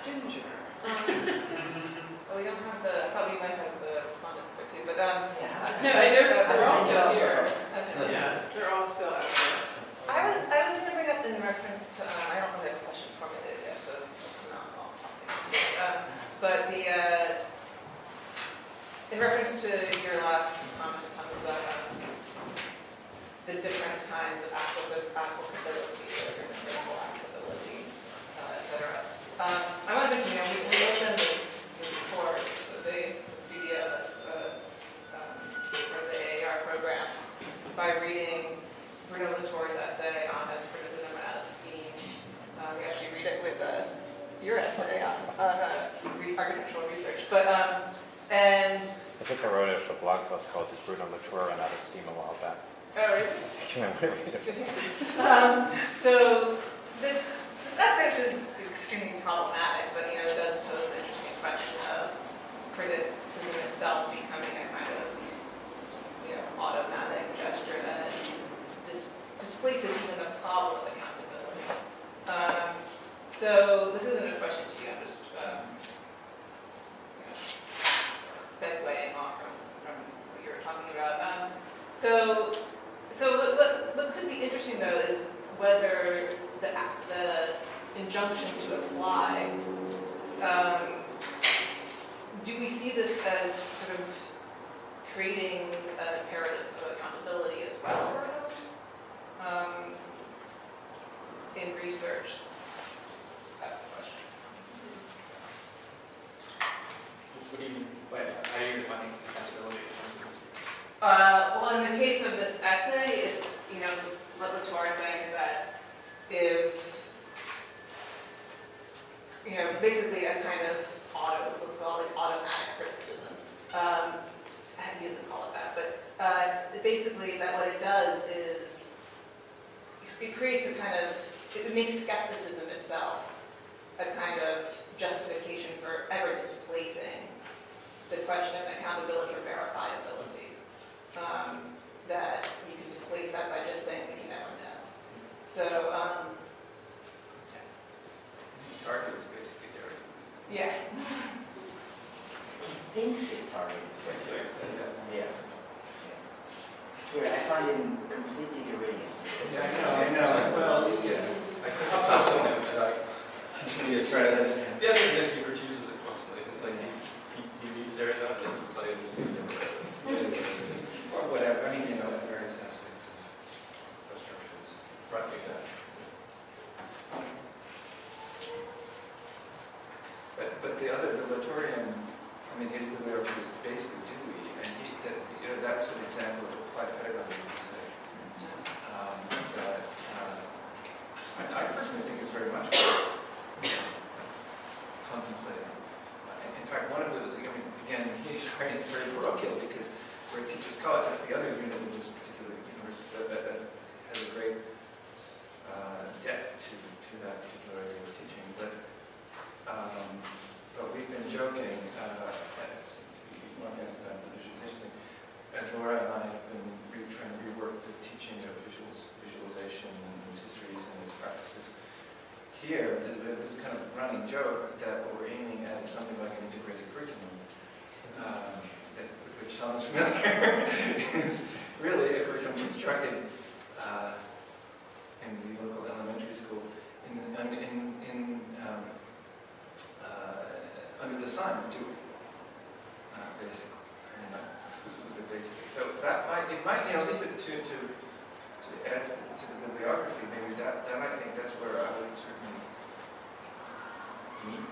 Ginger. Well, we don't have probably might have the respondents for too, but No, they're all still here. Okay. Yeah, they're all still out there. I was going to bring up in reference to, I don't really have a question formulated yet, so I'm not all talking. But in reference to your last comment, Thomas, about the different kinds of applicability, or simple applicability, et cetera. I want to mention, we looked at this before, the studio that's for the AAR program, by reading Bruno Latour's essay on his criticism out of steam. We actually read it with your essay on architectural research. But, and... I think I wrote a blog post called "Did Bruno Latour Run Out of Steam" a while back. Oh, really? You might want to read it. So this essay, which is extremely problematic, but it does pose an interesting question of criticism itself becoming a kind of automatic gesture that displaces even the problem of accountability. So this isn't a question to you. I'm just segueing off from what you were talking about. So what could be interesting though is whether the injunction to apply, do we see this as sort of creating an imperative of accountability as well in research? That's the question. What do you mean? How are you defining accountability? Well, in the case of this essay, it's, what Latour is saying is that if, basically a kind of let's call it automatic criticism. He doesn't call it that, but basically that what it does is it creates a kind of, it makes skepticism itself a kind of justification for ever displacing the question of accountability or verifiability. That you can displace that by just saying that you never know. So, Target is basically there. yeah. He thinks his target is Like I said, Yes. It's weird. I find him completely deranged. I know. Well, yeah. I took a class on him, and I continue to try that. The other thing, he refuses it constantly. It's like he meets there and that, and he's like, just sees them. Or whatever. I mean, various aspects of structures. Right, exactly. But the Latourian, his work is basically Dewey, and that's an example of applied pedagogy, you would say. That I personally think is very much contemplating. In fact, one of the, again, it's very parochial because where teachers college, that's the other unit of this particular university that has a great debt to that particular area of teaching. But we've been joking, since Mark asked about the visualization thing, and Laura and I have been trying to rework the teaching of visualization and its histories and its practices. Here, there's this kind of running joke that what we're aiming at is something like an integrated curriculum, which sounds familiar, is really a curriculum constructed in the local elementary school under the sign of doing, basically, and not exclusively basically. So that might, at least to add to the bibliography, maybe that I think that's where I would certainly meet.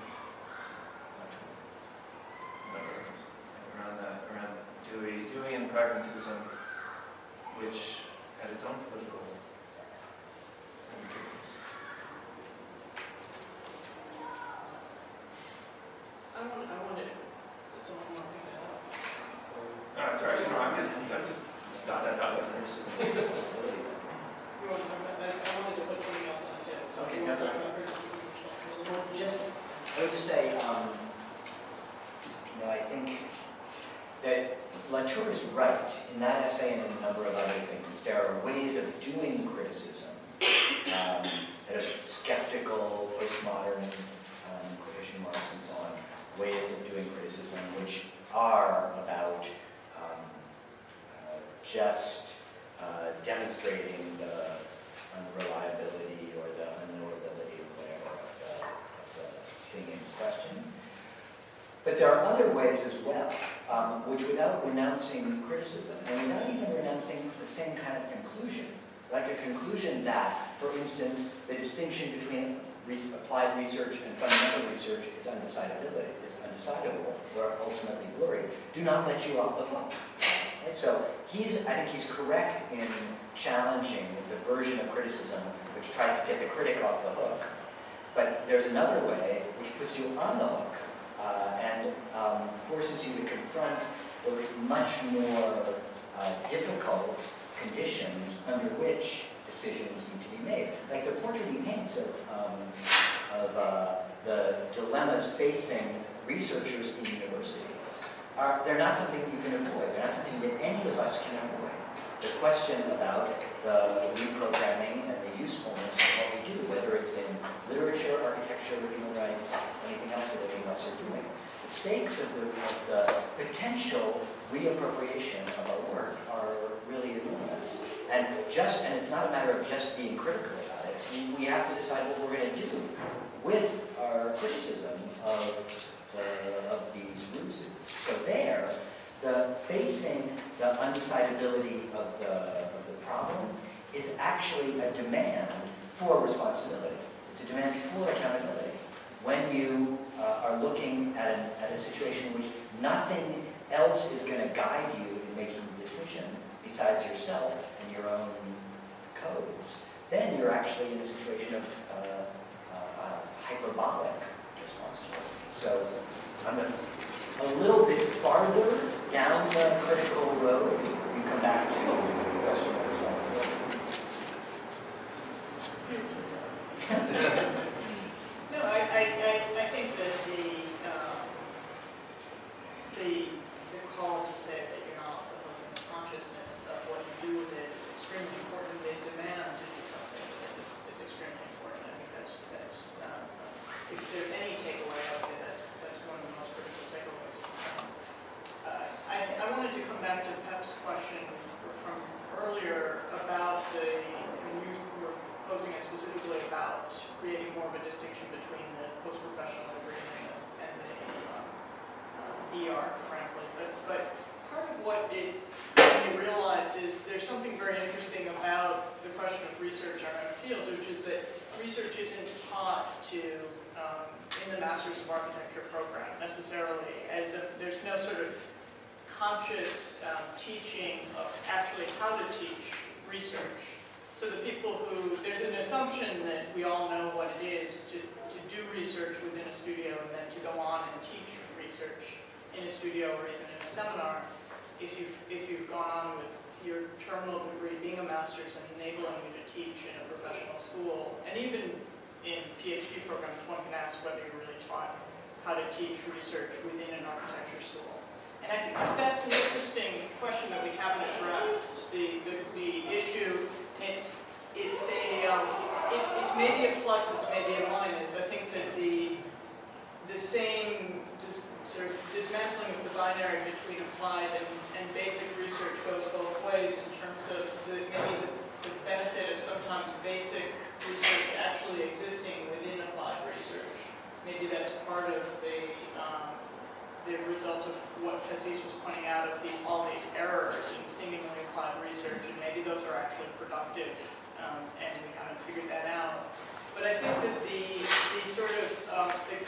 Around Dewey and pragmatism, which had its own political implications. I wanted, does someone want to pick that up? No, that's right. I'm just dot. You want to talk about that? I wanted to put something else on it too. So Okay, you want to no, talk about criticism and responsibility? Well, I would just say, I think that Latour is right in that essay and in a number of other things. There are ways of doing criticism that are skeptical, postmodern, quotation marks and so on, ways of doing criticism which are about just demonstrating the unreliability or the unknowability or whatever of the thing in question. But there are other ways as well, which without renouncing criticism, and without even renouncing the same kind of conclusion, like a conclusion that, for instance, the distinction between applied research and fundamental research is undecidable, or ultimately blurry, do not let you off the hook. Right? So I think he's correct in challenging the version of criticism which tries to get the critic off the hook. But there's another way which puts you on the hook and forces you to confront the much more difficult conditions under which decisions need to be made. Like the portrait he paints of the dilemmas facing researchers in universities. They're not something you can avoid. They're not something that any of us can avoid. The question about the reprogramming and the usefulness of what we do, whether it's in literature, architecture, human rights, anything else that any of us are doing. The stakes of the potential reappropriation of our work are really enormous. And it's not a matter of just being critical about it. We have to decide what we're going to do with our criticism of these ruses. So facing the undecidability of the problem is actually a demand for responsibility. It's a demand for accountability. When you are looking at a situation in which nothing else is going to guide you in making the decision besides yourself and your own codes, then you're actually in a situation of hyperbolic responsibility. So I'm a little bit farther down the critical road. You come back to the question of responsibility. No, I think that the call to say that you're not off the hook and the consciousness of what you do with it is extremely important. The demand to do something with it is extremely important. I think that's if there's any takeaway, I would say that's one of the most critical takeaways. I wanted to come back to Pep's question from earlier about when you were posing it specifically about creating more of a distinction between the post-professional degree and the ER, frankly. But part of what it made me realize is there's something very interesting about the question of research in our field, which is that research isn't taught to in the Masters of Architecture program necessarily. There's no sort of conscious teaching of actually how to teach research. So the people there's an assumption that we all know what it is to do research within a studio and then to go on and teach research in a studio or even in a seminar. If you've gone on with your terminal degree being a master's and enabling you to teach in a professional school, and even in PhD programs, one can ask whether you're really taught how to teach research within an architecture school. And I think that's an interesting question that we haven't addressed. The issue, it's maybe a plus, it's maybe a minus. I think that the same sort of dismantling of the binary between applied and result of what Kazys was pointing out of all these errors in seemingly applied research, and maybe those are actually productive, and we haven't figured that out. But I think that the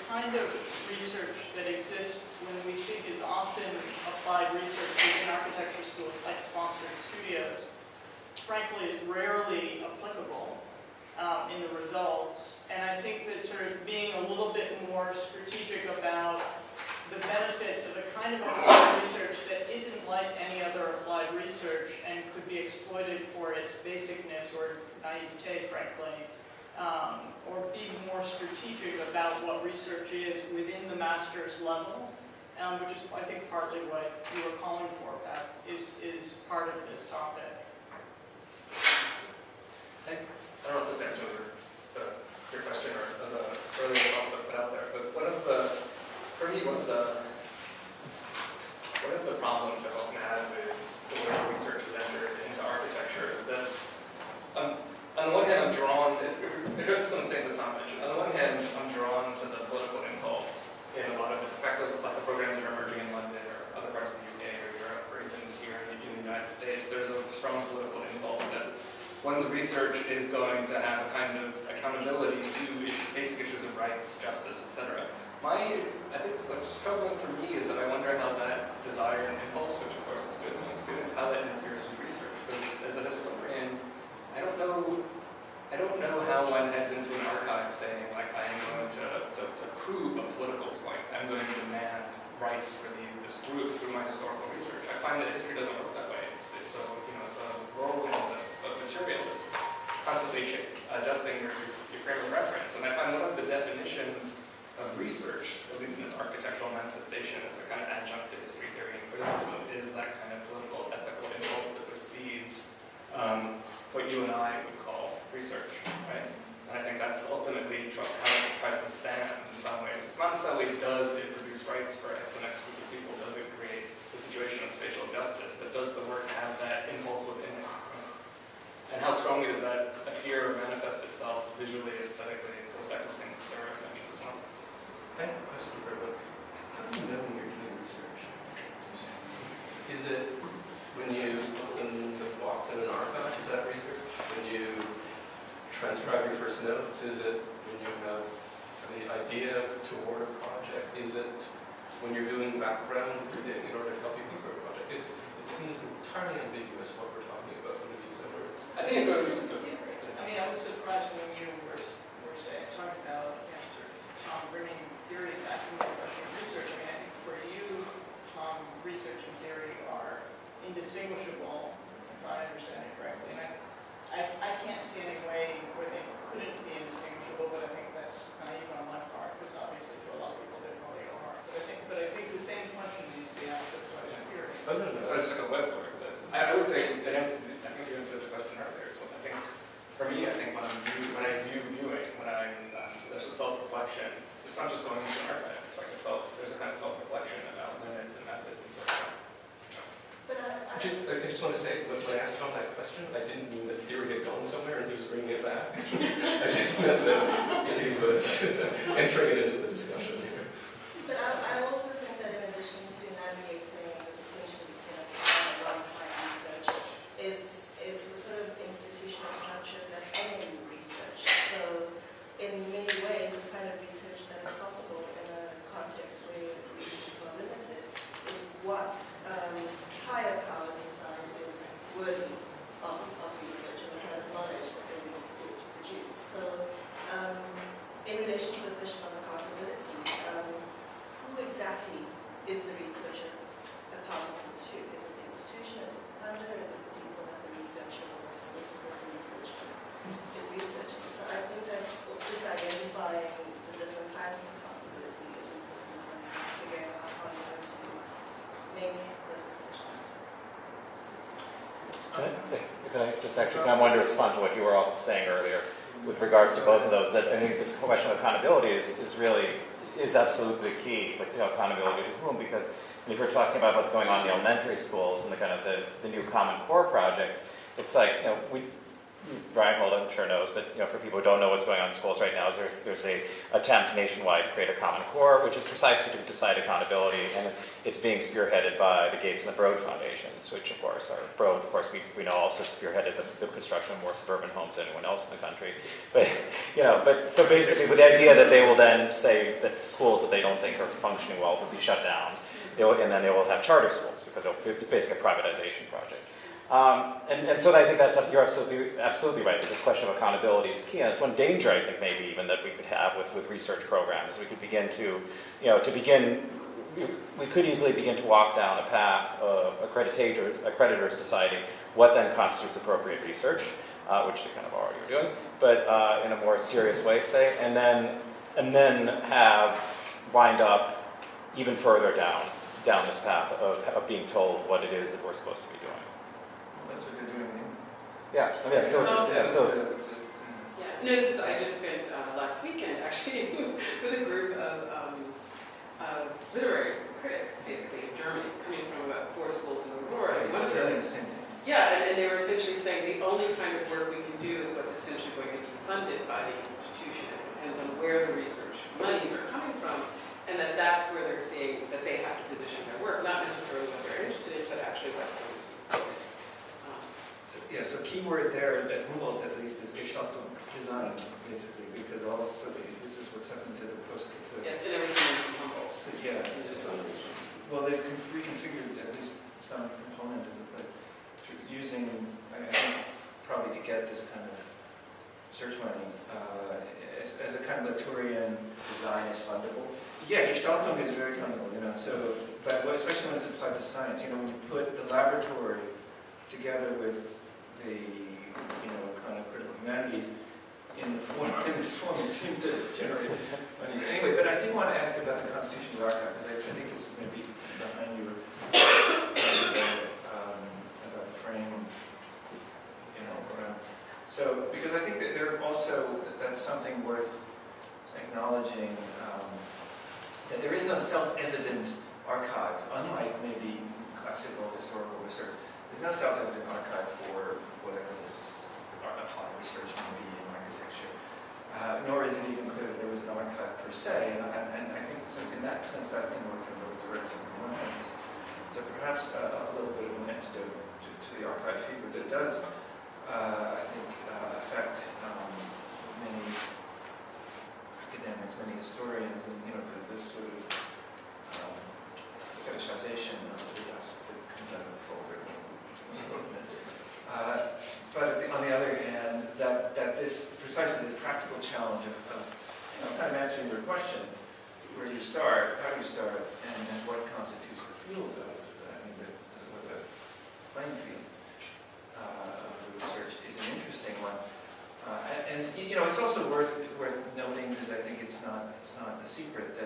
kind of research that exists when we think is often applied research within architecture schools, like sponsored studios, frankly is rarely applicable in the results. And I think that sort of being a little bit more strategic about the benefits of a kind of applied research that isn't like any other applied research and could be exploited for its basicness or naivete, frankly, or be more strategic about what research is within the master's level, which is, I think, partly what you were calling for, Pat, is part of this topic. I don't know if this answers your question or the earlier thoughts I put out there, but for me, one of the problems I've often had with the way research is entered into architecture is that, on the one hand, I'm drawn, it addresses some of the things that Tom mentioned. On the one hand, I'm drawn to the political impulse in a lot of it. In fact, like the programs that are emerging in London or other parts of the UK or Europe or even here in the United States, there's a strong political impulse that one's research is going to have a kind of accountability to basic issues of rights, justice, etc. I think what's troubling for me is that I wonder how that desire and impulse, which of course is good among students, how that interferes with research. Because as a historian, I don't know how one heads into an archive saying, like, I am going to prove a political point. I'm going to demand rights for this group through my historical research. I find that history doesn't work that way. It's a whirlwind of material. It's constantly adjusting your frame of reference. And I find one of the definitions of research, at least in its architectural manifestation, as a kind of adjunct to history theory and criticism, is that kind of political, ethical impulse that precedes what you and I would call research, right? And I think that's ultimately how it tries to stand in some ways. It's not necessarily does it produce rights for X and X group of people, does it create the situation of spatial justice, but does the work have that impulse within it? And how strongly does that appear or manifest itself visually, aesthetically? It goes back to the things that Sarah mentioned as well. I have a question for everyone. How do you know when you're doing research? Is it when you open the box in an archive, is that research? When you transcribe your first notes, is it when you have the idea toward a project? Is it when you're doing background reading in order to help you think of a project? It seems entirely ambiguous what we're talking about when we use that word. I think it goes. I mean, I was surprised when you were talking about sort of Tom bringing theory back into the question of research. I mean, I think for you, Tom, research and theory are indistinguishable, if I understand it correctly. And I can't see any way where they couldn't be indistinguishable, but I think that's naive on my part, because obviously for a lot of people they probably are. But I think the same question needs to be asked of what is theory. Oh, no. So it's like a web work. I would say that answer. I think you answered the question earlier. So I think for me, I think when I view viewing, there's a self-reflection. It's not just going into an archive. It's like there's a kind of self-reflection about limits and methods and so on. I just want to say, when I asked Tom that question, I didn't mean that theory had gone somewhere and he was bringing it back. I just meant that he was entering it into the discussion here. But I also think that in addition to navigating the distinction between applied and non-applied research is the sort of institutional structures that aim research. So in many ways, the kind of research that is possible in a context where resources are limited is what higher powers decide is worthy of research and the kind of knowledge that they will produce. So in relation to the question of accountability, who exactly is the researcher accountable to? Is it the institution? Is it the funder? Is it the people that the researcher or the sources that the researcher is researching? So I think that just identifying the different kinds of accountability is important and figuring out how you're going to make those decisions. Can I just actually, I wanted to respond to what you were also saying earlier with regards to both of those, that I think this question of accountability is absolutely key, like accountability to whom, because if we're talking about what's going on in the elementary schools and the kind of the new Common Core project, it's like, Reinhold, I'm sure knows, but for people who don't know what's going on in schools right now, is there's a attempt nationwide to create a common core, which is precisely to decide accountability, and it's being spearheaded by the Gates and the Broad Foundations, which of course are Broad, of course, we know also spearheaded the construction of more suburban homes than anyone else in the country. But so basically, with the idea that they will then say that schools that they don't think are functioning well will be shut down, and then they will have charter schools because it's basically a privatization project. And so I think you're absolutely right. This question of accountability is key, and it's one danger I think maybe even that we could have with research programs. We could begin we could easily begin to walk down a path of accreditors deciding what then constitutes appropriate research, which they kind of already are doing, but in a more serious way, say, and then wind up even further down this path of being told what it is that we're supposed to be doing. That's what they're doing. Yeah, I mean, No, I just spent last weekend actually with a group of literary critics, basically in Germany, coming from about 4 schools in Aurora. And one of them, and they were essentially saying the only kind of work we can do is what's essentially going to be funded by the institution. It depends on where the research monies are coming from, and that's where they're seeing that they have to position their work, not necessarily what they're interested in, but actually what's going to be. So keyword there at Humboldt at least is Gestaltung, design, basically, because this is what's happened to the post. Yes, and everything is Humboldt. So, yeah. Well, they've reconfigured at least some component of it, but using, I think, probably to get this kind of search money as a kind of Latourian. Design is fundable. Yeah, Gestaltung is very fundable, but especially when it's applied to science, when you put the laboratory together with the, kind of critical humanities in this form, it seems to generate money. Anyway, but I did want to ask about the Constitutional Archive, because I think this is maybe behind you about the frame, around. So, because I think that that's something worth acknowledging, that there is no self-evident archive, unlike maybe classical historical research. There's no self-evident archive for whatever this applied research may be in architecture, nor is it even clear that there was an archive per se, and I think in that sense that can work in both directions. On one hand, it's perhaps a little bit of an antidote to the archive fever that does, I think, affect many academics, many historians, and this sort of fetishization of the dust that comes out of the folder. But on the other hand, that this precisely the practical challenge of kind of answering your question, where do you start, how do you start, and what constitutes the field of, the playing field of the research is an interesting one. And it's also worth noting, because I think it's not a secret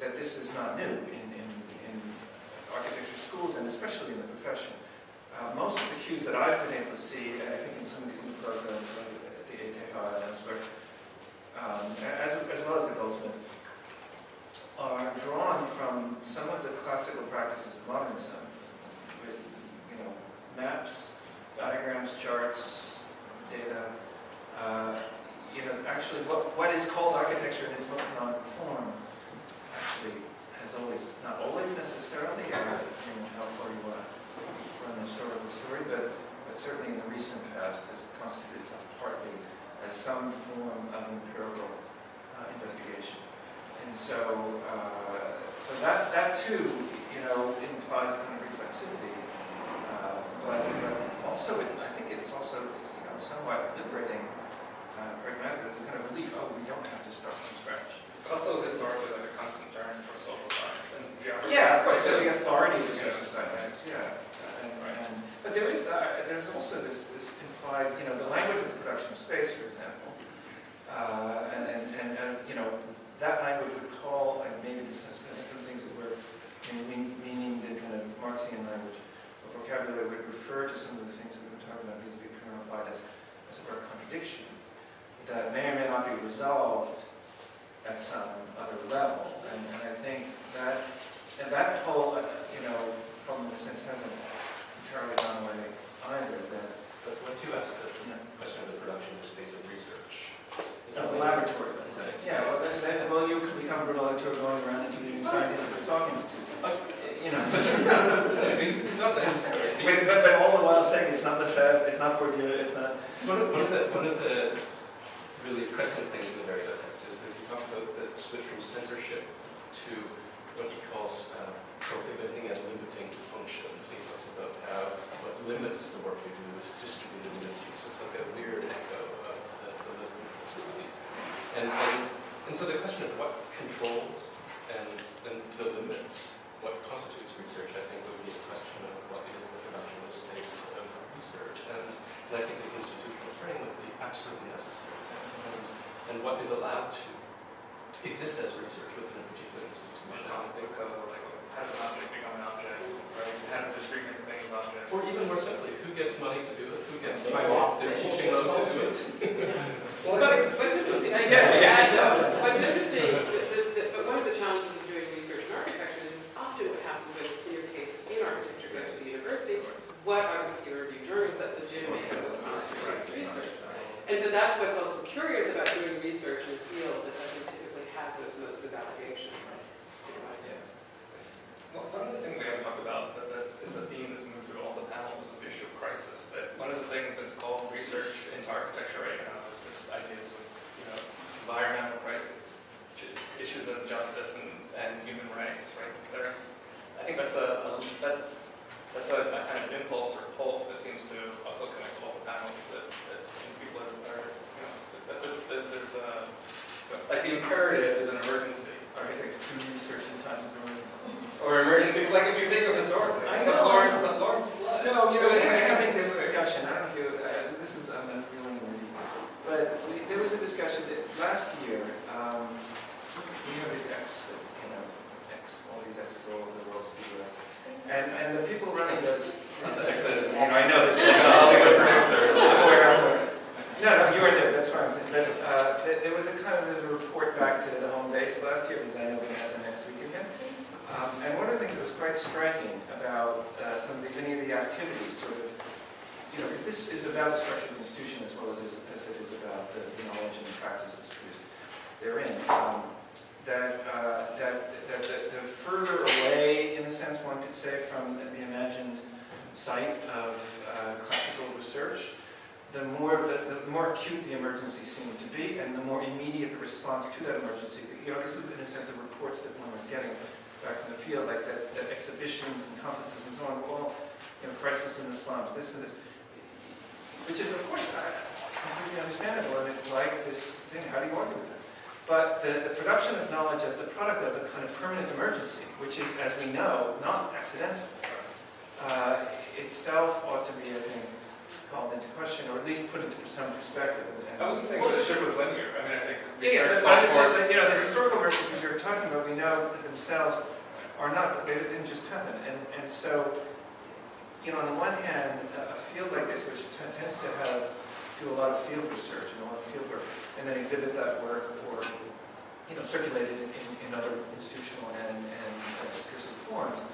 that this is not new in architecture schools and especially in the profession. Most of the cues that I've been able to see, I think in some of these new programs like at the ETH and elsewhere, as well as the Goldsmith, are drawn from some of the classical practices of modernism, with maps, diagrams, charts, data. Actually, what is called architecture in its most canonical form actually has not always necessarily, how far you want to run the historical story, but certainly in the recent past has constituted itself partly as some form of empirical investigation. And so that too, implies a kind of reflexivity, but also I think it's also somewhat liberating, pragmatic, as a kind of relief. Oh, we don't have to start from scratch. Also historically like a constant turn for social science and geography. Yeah, of course, the authority for social sciences, yeah. But there's also this implied, the language of the production of space, for example, that language would call, and maybe this is some things that were meaning the kind of Marxian language or vocabulary would refer to some of the things that we've been talking about vis-a-vis criminal applied as it were a contradiction that may or may not be resolved at some other level, and I think that whole problem in a sense hasn't entirely gone away either. But what you asked the question of the but all the while saying it's not the Fed, it's not Bourdieu, it's not. So one of the really pressing things in the Derrida text is that he talks about the switch from censorship to what he calls prohibiting and limiting functions. He talks about how what limits the work we do is distributed limit use. It's like a weird echo of the Lisbon system. And so the question of what controls and delimits what constitutes research, I think, would be a question of what is the productionist space of research. And I think the institutional frame would be absolutely necessary. And what is allowed to exist as research within a particular institution. How does an object become an object? Right? How does history make things objects? Or even more simply, who gets money to do it? Who gets time off their teaching load to do it? But what's interesting, what's interesting, but one of the challenges of doing research in architecture is it's often what happens when peer cases in architecture go to the university. What are the peer-reviewed journals that legitimate what constitutes research? And so that's what's also curious about doing research in a field that doesn't typically have those modes of validation. Well, one of the things we haven't talked about that is a theme that's moved through all the panels is the issue of crisis. That one of the things that's called research into architecture right now is just ideas of, environmental crisis, issues of justice and human rights. Right? I think that's a kind of impulse or pull that seems to also connect all the panels that people are there's like the imperative is an emergency. Architects do research in times of emergency. Or emergency, like if you think of historically, I the know. Florence flood. No, we're having this discussion, I don't know if you, this is, I'm not feeling really, but there was a discussion that last year, we have this X, all these X's all over the world, studios. And the people running those. That's X's. I know that. I'll be the producer. I'm aware. No, you were there, that's what I'm saying. But there was a kind of a report back to the home base last year, because I know we're going to have the next week again. And one of the things that was quite striking about many of the activities, sort of, because this is about the structure of the institution as well as it is about the knowledge and the practices produced therein. That the further away, in a sense, one could say, from the imagined site of classical research, the more acute the emergency seemed to be, and the more immediate the response to that emergency. This is, in a sense, the reports that one was getting back from the field, like that exhibitions and conferences and so on, were all, crisis in the slums, this and this, which is, of course, completely understandable, and it's like this thing, how do you argue with it? But the production of knowledge as the product of a kind of permanent emergency, which is, as we know, not accidental, itself ought to be, I think, called into question, or at least put into some perspective. I wasn't saying that the ship was linear. I mean, I think the historical emergencies you're talking about, we know that themselves are not, they didn't just happen. And so, on the one hand, a field like this, which tends to do a lot of field research and a lot of field work, and then exhibit that work or, circulate it in other institutional and discursive forms.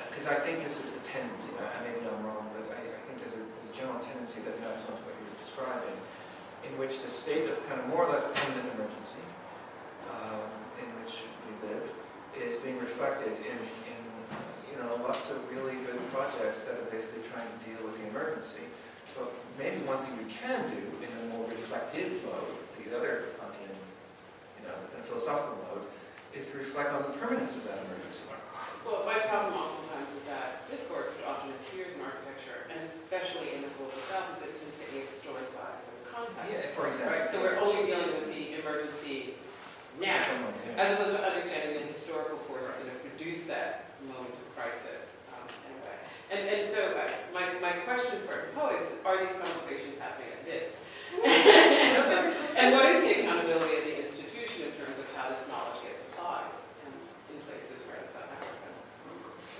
Because I think this is a tendency, maybe I'm wrong, but I think there's a general tendency that maps onto what you're describing, in which the state of kind of more or less permanent emergency in which we live is being reflected in lots of really good projects that are basically trying to deal with the emergency. But maybe one thing we can do in a more reflective mode, the other Kantian, the kind of philosophical mode, is to reflect on the permanence of that emergency. Well, my problem oftentimes with that discourse, which often appears in architecture, and especially in the global south, is it tends to historicize those contexts. Yeah, for example. Right, so we're only dealing with the emergency now, as opposed to understanding the historical forces that have produced that moment of crisis. Anyway, and so my question for Mpho is: are these conversations happening at BITS? And what is the accountability of the institution in terms of how this knowledge gets applied in places where it's South Africa?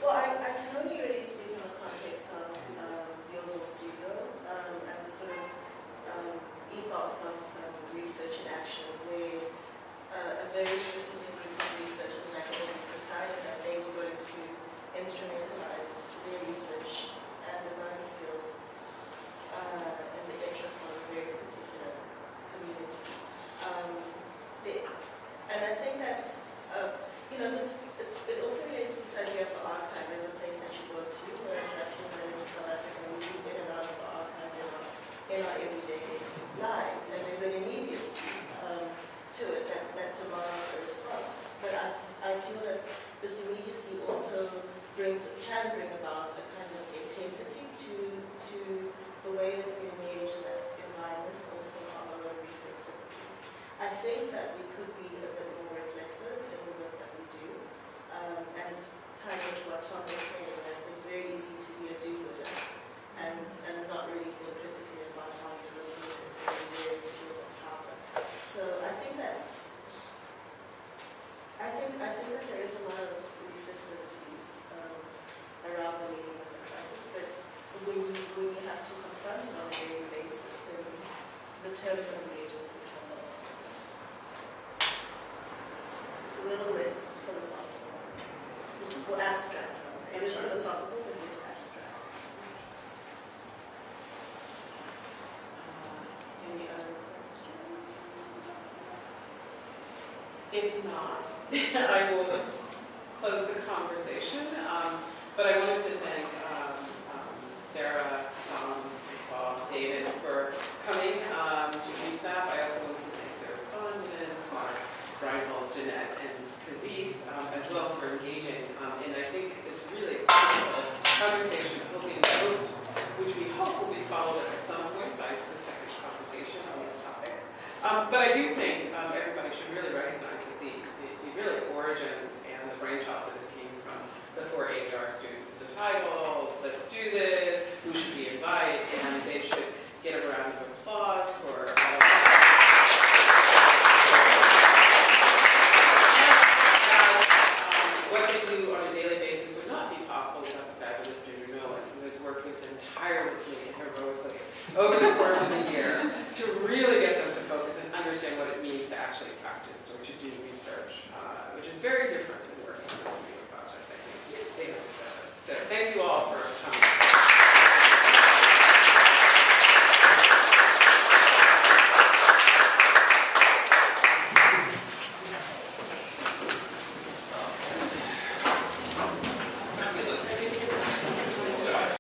Well, I can only really speak in the context of the Global Studio and the sort of ethos of research and action, where a very specific group of researchers and academics decided that they were going to instrumentalize their research philosophical than this abstract. Any other questions? If not, I will close the conversation. But I wanted to thank Sarah, Mpho, David for coming to GSAPP. I also want to thank the respondents, Reinhold, Janette, and Kazys as well for engaging. And I think it's really a conversation, which we hope will be followed up at some point by the second conversation on these topics. But I do think everybody should really recognize that the really origins and the brainchild of this came from the 4 ADR students. The title, let's do this, who should we invite, and they should get a round of applause for all of that. What they do on a daily basis would not be possible without the fabulous Junior Nolan, who has worked with them tirelessly and heroically over the course of a year to really get them to focus and understand what it means to actually practice or to do